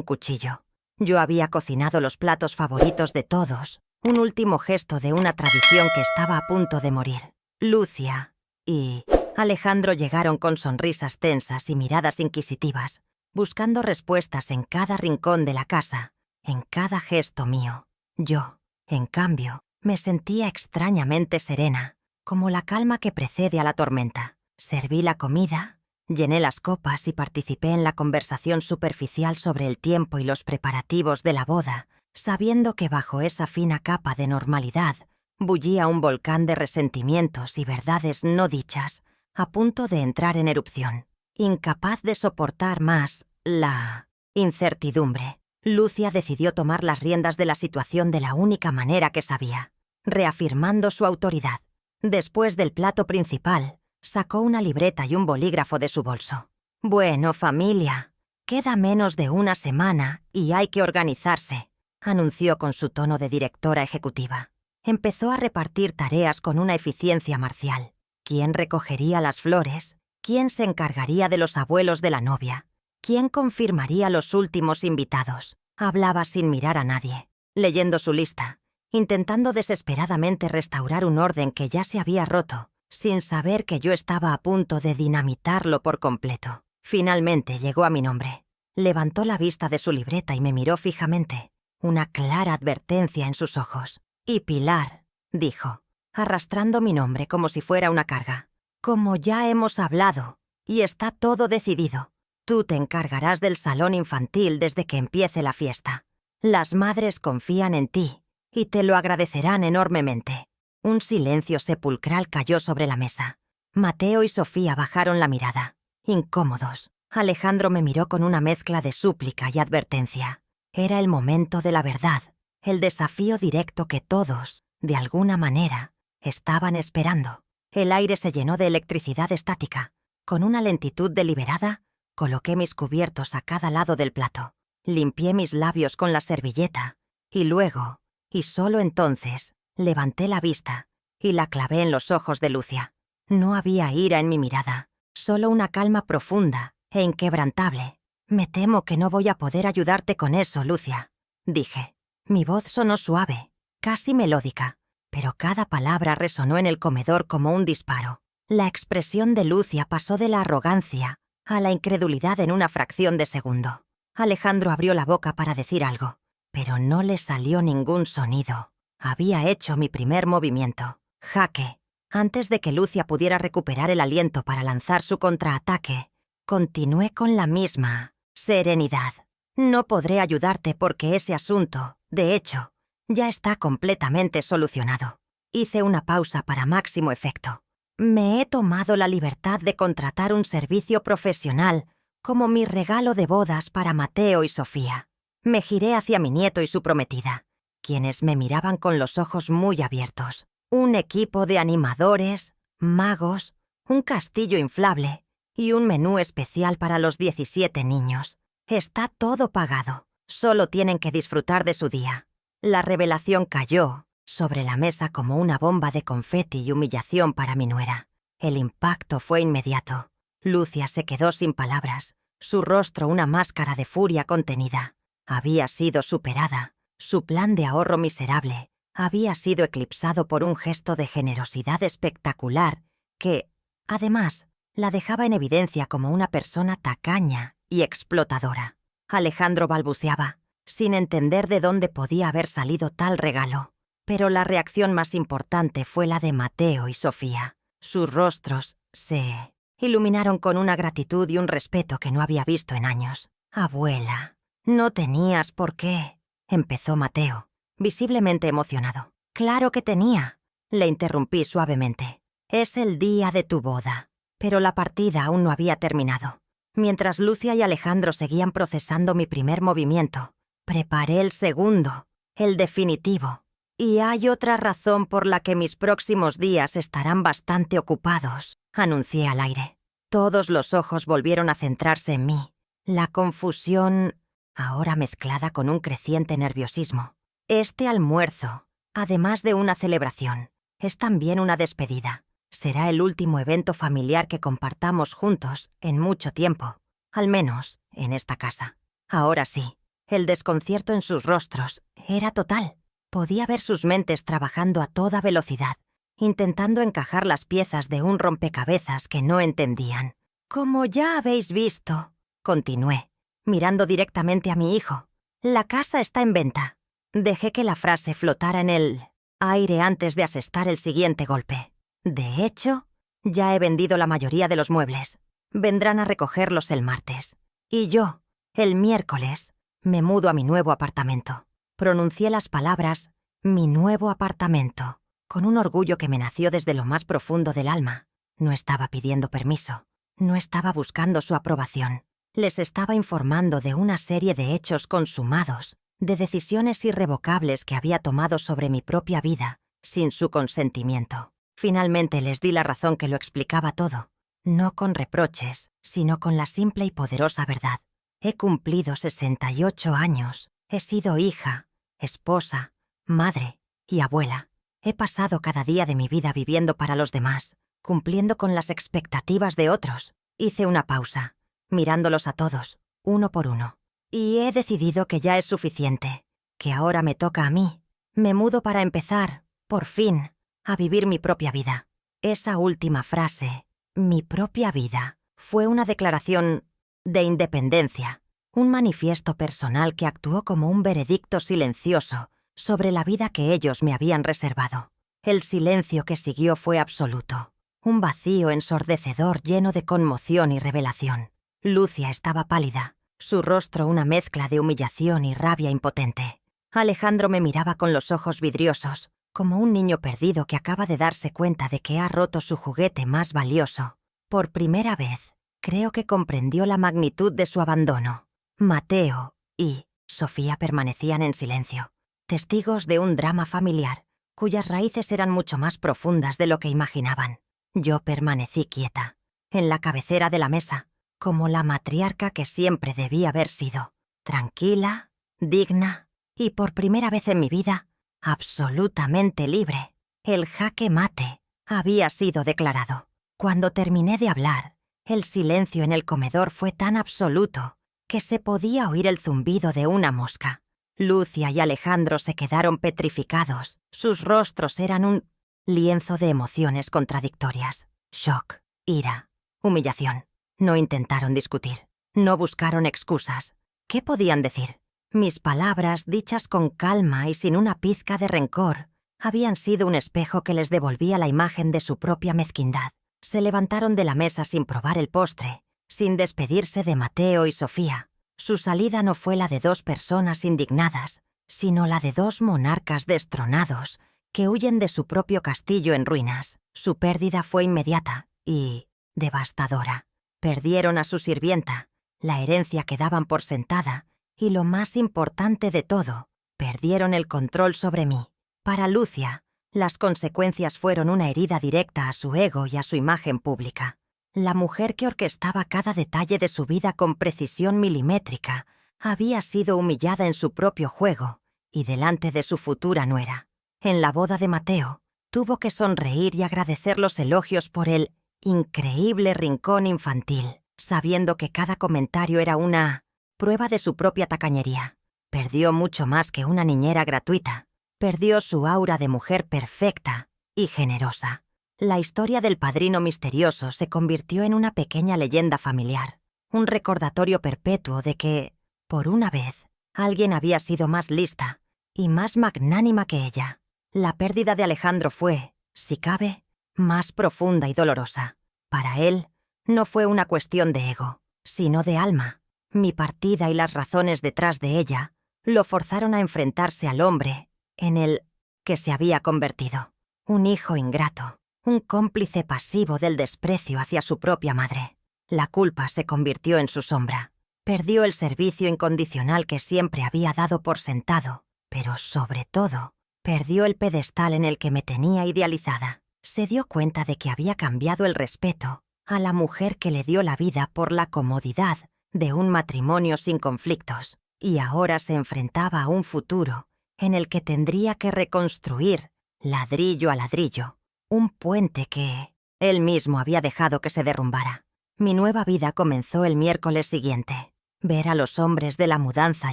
cuchillo. Yo había cocinado los platos favoritos de todos, un último gesto de una tradición que estaba a punto de morir. Lucia y Alejandro llegaron con sonrisas tensas y miradas inquisitivas, buscando respuestas en cada rincón de la casa, en cada gesto mío. Yo, en cambio, me sentía extrañamente serena, como la calma que precede a la tormenta. Serví la comida, llené las copas y participé en la conversación superficial sobre el tiempo y los preparativos de la boda, sabiendo que bajo esa fina capa de normalidad bullía un volcán de resentimientos y verdades no dichas, a punto de entrar en erupción. Incapaz de soportar más la incertidumbre, Lucia decidió tomar las riendas de la situación de la única manera que sabía, reafirmando su autoridad. Después del plato principal, sacó una libreta y un bolígrafo de su bolso. «Bueno, familia, queda menos de una semana y hay que organizarse», anunció con su tono de directora ejecutiva. Empezó a repartir tareas con una eficiencia marcial. ¿Quién recogería las flores? ¿Quién se encargaría de los abuelos de la novia? ¿Quién confirmaría los últimos invitados? Hablaba sin mirar a nadie, leyendo su lista, intentando desesperadamente restaurar un orden que ya se había roto, sin saber que yo estaba a punto de dinamitarlo por completo. Finalmente llegó a mi nombre. Levantó la vista de su libreta y me miró fijamente, una clara advertencia en sus ojos. «Y Pilar», dijo, arrastrando mi nombre como si fuera una carga. «Como ya hemos hablado, y está todo decidido, tú te encargarás del salón infantil desde que empiece la fiesta. Las madres confían en ti, y te lo agradecerán enormemente». Un silencio sepulcral cayó sobre la mesa. Mateo y Sofía bajaron la mirada, incómodos. Alejandro me miró con una mezcla de súplica y advertencia. Era el momento de la verdad, el desafío directo que todos, de alguna manera, estaban esperando. El aire se llenó de electricidad estática. Con una lentitud deliberada, coloqué mis cubiertos a cada lado del plato. Limpié mis labios con la servilleta, y luego, y solo entonces, levanté la vista y la clavé en los ojos de Lucia. No había ira en mi mirada, solo una calma profunda e inquebrantable. «Me temo que no voy a poder ayudarte con eso, Lucia», dije. Mi voz sonó suave, casi melódica, pero cada palabra resonó en el comedor como un disparo. La expresión de Lucia pasó de la arrogancia a la incredulidad en una fracción de segundo. Alejandro abrió la boca para decir algo, pero no le salió ningún sonido. Había hecho mi primer movimiento. Jaque. Antes de que Lucia pudiera recuperar el aliento para lanzar su contraataque, continué con la misma serenidad. «No podré ayudarte porque ese asunto, de hecho, ya está completamente solucionado». Hice una pausa para máximo efecto. «Me he tomado la libertad de contratar un servicio profesional como mi regalo de bodas para Mateo y Sofía». Me giré hacia mi nieto y su prometida, quienes me miraban con los ojos muy abiertos. Un equipo de animadores, magos, un castillo inflable y un menú especial para los 17 niños. Está todo pagado. Solo tienen que disfrutar de su día. La revelación cayó sobre la mesa como una bomba de confeti y humillación para mi nuera. El impacto fue inmediato. Lucia se quedó sin palabras, su rostro una máscara de furia contenida. Había sido superada. Su plan de ahorro miserable había sido eclipsado por un gesto de generosidad espectacular que, además, la dejaba en evidencia como una persona tacaña y explotadora. Alejandro balbuceaba, sin entender de dónde podía haber salido tal regalo. Pero la reacción más importante fue la de Mateo y Sofía. Sus rostros se iluminaron con una gratitud y un respeto que no había visto en años. «Abuela, no tenías por qué», empezó Mateo, visiblemente emocionado. «Claro que tenía», le interrumpí suavemente. «Es el día de tu boda». Pero la partida aún no había terminado. Mientras Lucia y Alejandro seguían procesando mi primer movimiento, preparé el segundo, el definitivo. «Y hay otra razón por la que mis próximos días estarán bastante ocupados», anuncié al aire. Todos los ojos volvieron a centrarse en mí. La confusión, ahora mezclada con un creciente nerviosismo. Este almuerzo, además de una celebración, Es también una despedida. Será el último evento familiar que compartamos juntos en mucho tiempo, al menos en esta casa. Ahora sí, el desconcierto en sus rostros era total. Podía ver sus mentes trabajando a toda velocidad, intentando encajar las piezas de un rompecabezas que no entendían. «Como ya habéis visto», continué, mirando directamente a mi hijo, «la casa está en venta». Dejé que la frase flotara en el aire antes de asestar el siguiente golpe. De hecho, ya he vendido la mayoría de los muebles. Vendrán a recogerlos el martes. Y yo, el miércoles, me mudo a mi nuevo apartamento. Pronuncié las palabras «mi nuevo apartamento» con un orgullo que me nació desde lo más profundo del alma. No estaba pidiendo permiso. No estaba buscando su aprobación. Les estaba informando de una serie de hechos consumados, de decisiones irrevocables que había tomado sobre mi propia vida, sin su consentimiento. Finalmente les di la razón que lo explicaba todo, no con reproches, sino con la simple y poderosa verdad. He cumplido 68 años. He sido hija, esposa, madre y abuela. He pasado cada día de mi vida viviendo para los demás, cumpliendo con las expectativas de otros. Hice una pausa, mirándolos a todos, uno por uno. Y he decidido que ya es suficiente, que ahora me toca a mí. Me mudo para empezar, por fin, a vivir mi propia vida. Esa última frase, mi propia vida, fue una declaración de independencia, un manifiesto personal que actuó como un veredicto silencioso sobre la vida que ellos me habían reservado. El silencio que siguió fue absoluto, un vacío ensordecedor lleno de conmoción y revelación. Lucia estaba pálida, su rostro una mezcla de humillación y rabia impotente. Alejandro me miraba con los ojos vidriosos, como un niño perdido que acaba de darse cuenta de que ha roto su juguete más valioso. Por primera vez, creo que comprendió la magnitud de su abandono. Mateo y Sofía permanecían en silencio, testigos de un drama familiar, cuyas raíces eran mucho más profundas de lo que imaginaban. Yo permanecí quieta, en la cabecera de la mesa, como la matriarca que siempre debía haber sido, tranquila, digna y, por primera vez en mi vida, absolutamente libre. El jaque mate había sido declarado. Cuando terminé de hablar, el silencio en el comedor fue tan absoluto que se podía oír el zumbido de una mosca. Lucia y Alejandro se quedaron petrificados. Sus rostros eran un lienzo de emociones contradictorias. Shock, ira, humillación. No intentaron discutir. No buscaron excusas. ¿Qué podían decir? Mis palabras, dichas con calma y sin una pizca de rencor, habían sido un espejo que les devolvía la imagen de su propia mezquindad. Se levantaron de la mesa sin probar el postre, sin despedirse de Mateo y Sofía. Su salida no fue la de dos personas indignadas, sino la de dos monarcas destronados que huyen de su propio castillo en ruinas. Su pérdida fue inmediata y devastadora. Perdieron a su sirvienta, la herencia que daban por sentada, y lo más importante de todo, perdieron el control sobre mí. Para Lucia, las consecuencias fueron una herida directa a su ego y a su imagen pública. La mujer que orquestaba cada detalle de su vida con precisión milimétrica había sido humillada en su propio juego y delante de su futura nuera. En la boda de Mateo, tuvo que sonreír y agradecer los elogios por el increíble rincón infantil, sabiendo que cada comentario era una prueba de su propia tacañería. Perdió mucho más que una niñera gratuita. Perdió su aura de mujer perfecta y generosa. La historia del padrino misterioso se convirtió en una pequeña leyenda familiar, un recordatorio perpetuo de que, por una vez, alguien había sido más lista y más magnánima que ella. La pérdida de Alejandro fue, si cabe, más profunda y dolorosa. Para él, no fue una cuestión de ego, sino de alma. Mi partida y las razones detrás de ella lo forzaron a enfrentarse al hombre en el que se había convertido. Un hijo ingrato, un cómplice pasivo del desprecio hacia su propia madre. La culpa se convirtió en su sombra. Perdió el servicio incondicional que siempre había dado por sentado, pero sobre todo, perdió el pedestal en el que me tenía idealizada. Se dio cuenta de que había cambiado el respeto a la mujer que le dio la vida por la comodidad de un matrimonio sin conflictos, y ahora se enfrentaba a un futuro en el que tendría que reconstruir ladrillo a ladrillo, un puente que él mismo había dejado que se derrumbara. Mi nueva vida comenzó el miércoles siguiente. Ver a los hombres de la mudanza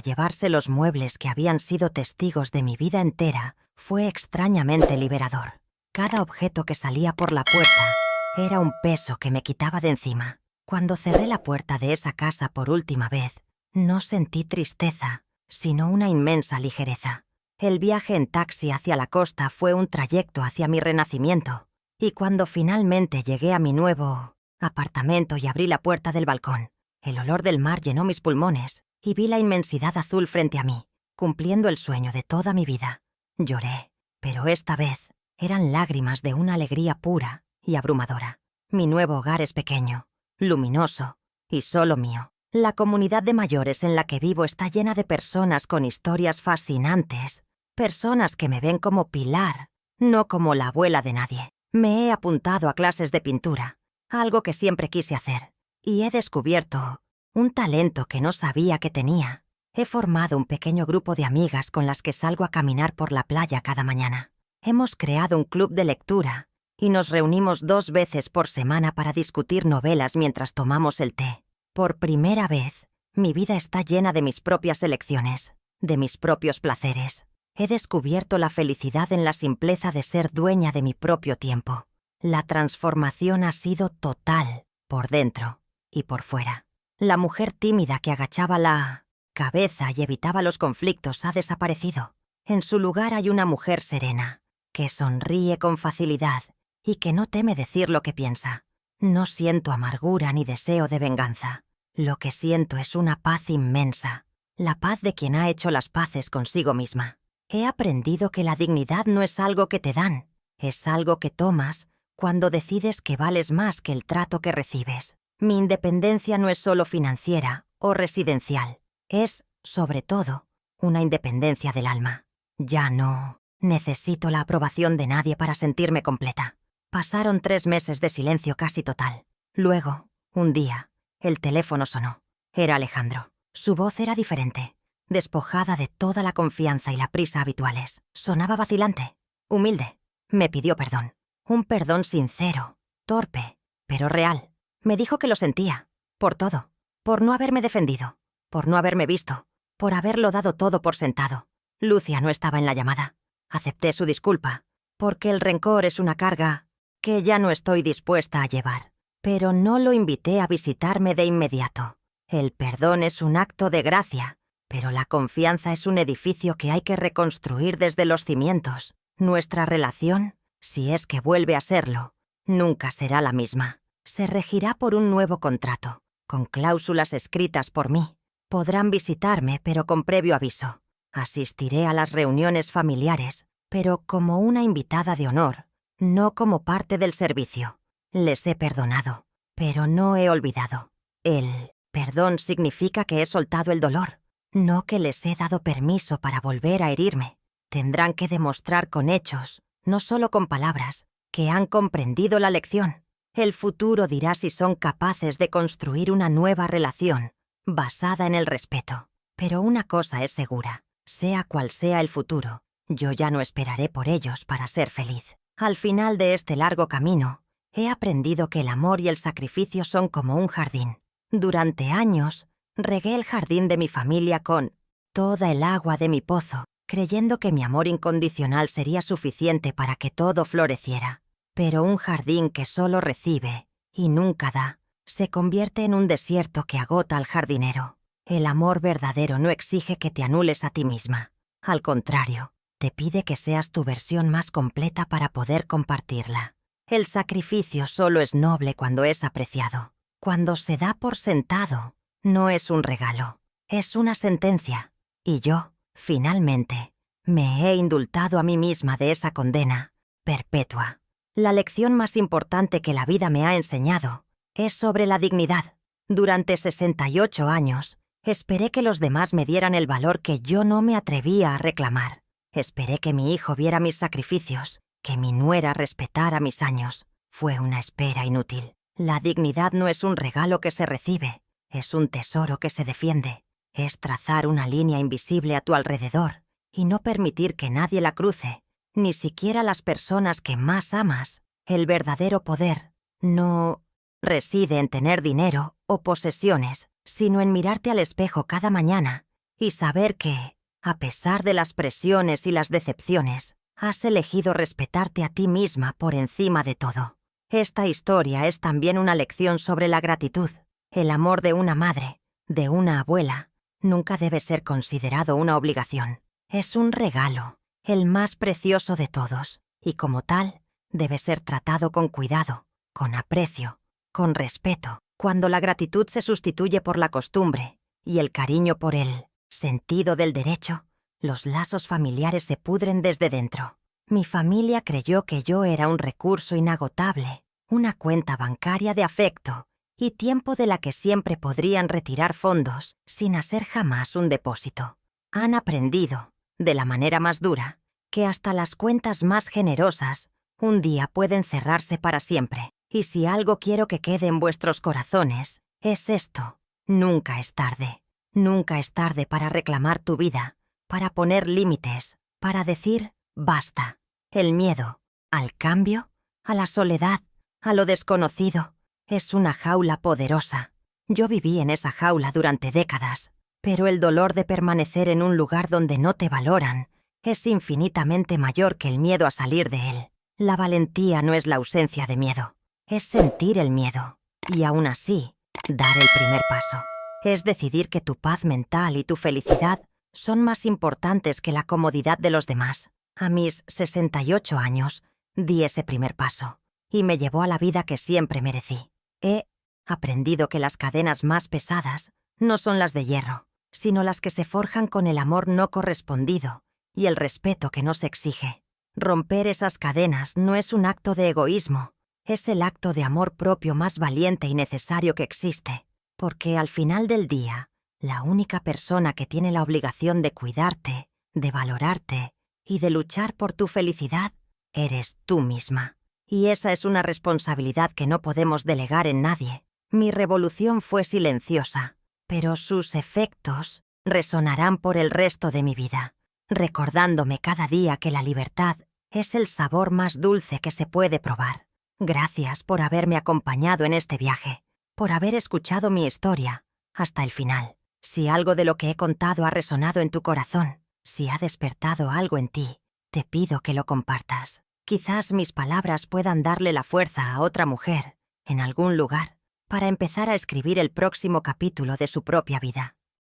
llevarse los muebles que habían sido testigos de mi vida entera fue extrañamente liberador. Cada objeto que salía por la puerta era un peso que me quitaba de encima. Cuando cerré la puerta de esa casa por última vez, no sentí tristeza, sino una inmensa ligereza. El viaje en taxi hacia la costa fue un trayecto hacia mi renacimiento, y cuando finalmente llegué a mi nuevo apartamento y abrí la puerta del balcón, el olor del mar llenó mis pulmones y vi la inmensidad azul frente a mí, cumpliendo el sueño de toda mi vida. Lloré, pero esta vez eran lágrimas de una alegría pura y abrumadora. Mi nuevo hogar es pequeño, luminoso y solo mío. La comunidad de mayores en la que vivo está llena de personas con historias fascinantes, personas que me ven como pilar, no como la abuela de nadie. Me he apuntado a clases de pintura, algo que siempre quise hacer, y he descubierto un talento que no sabía que tenía. He formado un pequeño grupo de amigas con las que salgo a caminar por la playa cada mañana. Hemos creado un club de lectura y nos reunimos 2 veces por semana para discutir novelas mientras tomamos el té. Por primera vez, mi vida está llena de mis propias elecciones, de mis propios placeres. He descubierto la felicidad en la simpleza de ser dueña de mi propio tiempo. La transformación ha sido total, por dentro y por fuera. La mujer tímida que agachaba la cabeza y evitaba los conflictos ha desaparecido. En su lugar hay una mujer serena, que sonríe con facilidad y que no teme decir lo que piensa. No siento amargura ni deseo de venganza. Lo que siento es una paz inmensa, la paz de quien ha hecho las paces consigo misma. He aprendido que la dignidad no es algo que te dan, es algo que tomas cuando decides que vales más que el trato que recibes. Mi independencia no es solo financiera o residencial, es, sobre todo, una independencia del alma. Ya no necesito la aprobación de nadie para sentirme completa. Pasaron 3 meses de silencio casi total. Luego, un día, el teléfono sonó. Era Alejandro. Su voz era diferente, despojada de toda la confianza y la prisa habituales. Sonaba vacilante, humilde. Me pidió perdón. Un perdón sincero, torpe, pero real. Me dijo que lo sentía, por todo, por no haberme defendido, por no haberme visto, por haberlo dado todo por sentado. Lucia no estaba en la llamada. Acepté su disculpa, porque el rencor es una carga que ya no estoy dispuesta a llevar. Pero no lo invité a visitarme de inmediato. El perdón es un acto de gracia, pero la confianza es un edificio que hay que reconstruir desde los cimientos. Nuestra relación, si es que vuelve a serlo, nunca será la misma. Se regirá por un nuevo contrato, con cláusulas escritas por mí. Podrán visitarme, pero con previo aviso. Asistiré a las reuniones familiares, pero como una invitada de honor, no como parte del servicio. Les he perdonado, pero no he olvidado. El perdón significa que he soltado el dolor, no que les he dado permiso para volver a herirme. Tendrán que demostrar con hechos, no solo con palabras, que han comprendido la lección. El futuro dirá si son capaces de construir una nueva relación, basada en el respeto. Pero una cosa es segura, sea cual sea el futuro, yo ya no esperaré por ellos para ser feliz. Al final de este largo camino, he aprendido que el amor y el sacrificio son como un jardín. Durante años, regué el jardín de mi familia con toda el agua de mi pozo, creyendo que mi amor incondicional sería suficiente para que todo floreciera. Pero un jardín que solo recibe y nunca da, se convierte en un desierto que agota al jardinero. El amor verdadero no exige que te anules a ti misma. Al contrario, te pide que seas tu versión más completa para poder compartirla. El sacrificio solo es noble cuando es apreciado. Cuando se da por sentado, no es un regalo, es una sentencia. Y yo, finalmente, me he indultado a mí misma de esa condena perpetua. La lección más importante que la vida me ha enseñado es sobre la dignidad. Durante 68 años, esperé que los demás me dieran el valor que yo no me atrevía a reclamar. Esperé que mi hijo viera mis sacrificios, que mi nuera respetara mis años. Fue una espera inútil. La dignidad no es un regalo que se recibe, es un tesoro que se defiende. Es trazar una línea invisible a tu alrededor y no permitir que nadie la cruce, ni siquiera las personas que más amas. El verdadero poder no reside en tener dinero o posesiones, sino en mirarte al espejo cada mañana y saber que, a pesar de las presiones y las decepciones, has elegido respetarte a ti misma por encima de todo. Esta historia es también una lección sobre la gratitud. El amor de una madre, de una abuela, nunca debe ser considerado una obligación. Es un regalo, el más precioso de todos, y como tal, debe ser tratado con cuidado, con aprecio, con respeto. Cuando la gratitud se sustituye por la costumbre y el cariño por el sentido del derecho, los lazos familiares se pudren desde dentro. Mi familia creyó que yo era un recurso inagotable, una cuenta bancaria de afecto y tiempo de la que siempre podrían retirar fondos sin hacer jamás un depósito. Han aprendido, de la manera más dura, que hasta las cuentas más generosas un día pueden cerrarse para siempre. Y si algo quiero que quede en vuestros corazones, es esto: nunca es tarde. Nunca es tarde para reclamar tu vida, para poner límites, para decir basta. El miedo al cambio, a la soledad, a lo desconocido, es una jaula poderosa. Yo viví en esa jaula durante décadas, pero el dolor de permanecer en un lugar donde no te valoran es infinitamente mayor que el miedo a salir de él. La valentía no es la ausencia de miedo, es sentir el miedo y aún así dar el primer paso. Es decidir que tu paz mental y tu felicidad son más importantes que la comodidad de los demás. A mis 68 años di ese primer paso y me llevó a la vida que siempre merecí. He aprendido que las cadenas más pesadas no son las de hierro, sino las que se forjan con el amor no correspondido y el respeto que no se exige. Romper esas cadenas no es un acto de egoísmo, es el acto de amor propio más valiente y necesario que existe, porque al final del día, la única persona que tiene la obligación de cuidarte, de valorarte y de luchar por tu felicidad, eres tú misma. Y esa es una responsabilidad que no podemos delegar en nadie. Mi revolución fue silenciosa, pero sus efectos resonarán por el resto de mi vida, recordándome cada día que la libertad es el sabor más dulce que se puede probar. Gracias por haberme acompañado en este viaje, por haber escuchado mi historia hasta el final. Si algo de lo que he contado ha resonado en tu corazón, si ha despertado algo en ti, te pido que lo compartas. Quizás mis palabras puedan darle la fuerza a otra mujer, en algún lugar, para empezar a escribir el próximo capítulo de su propia vida.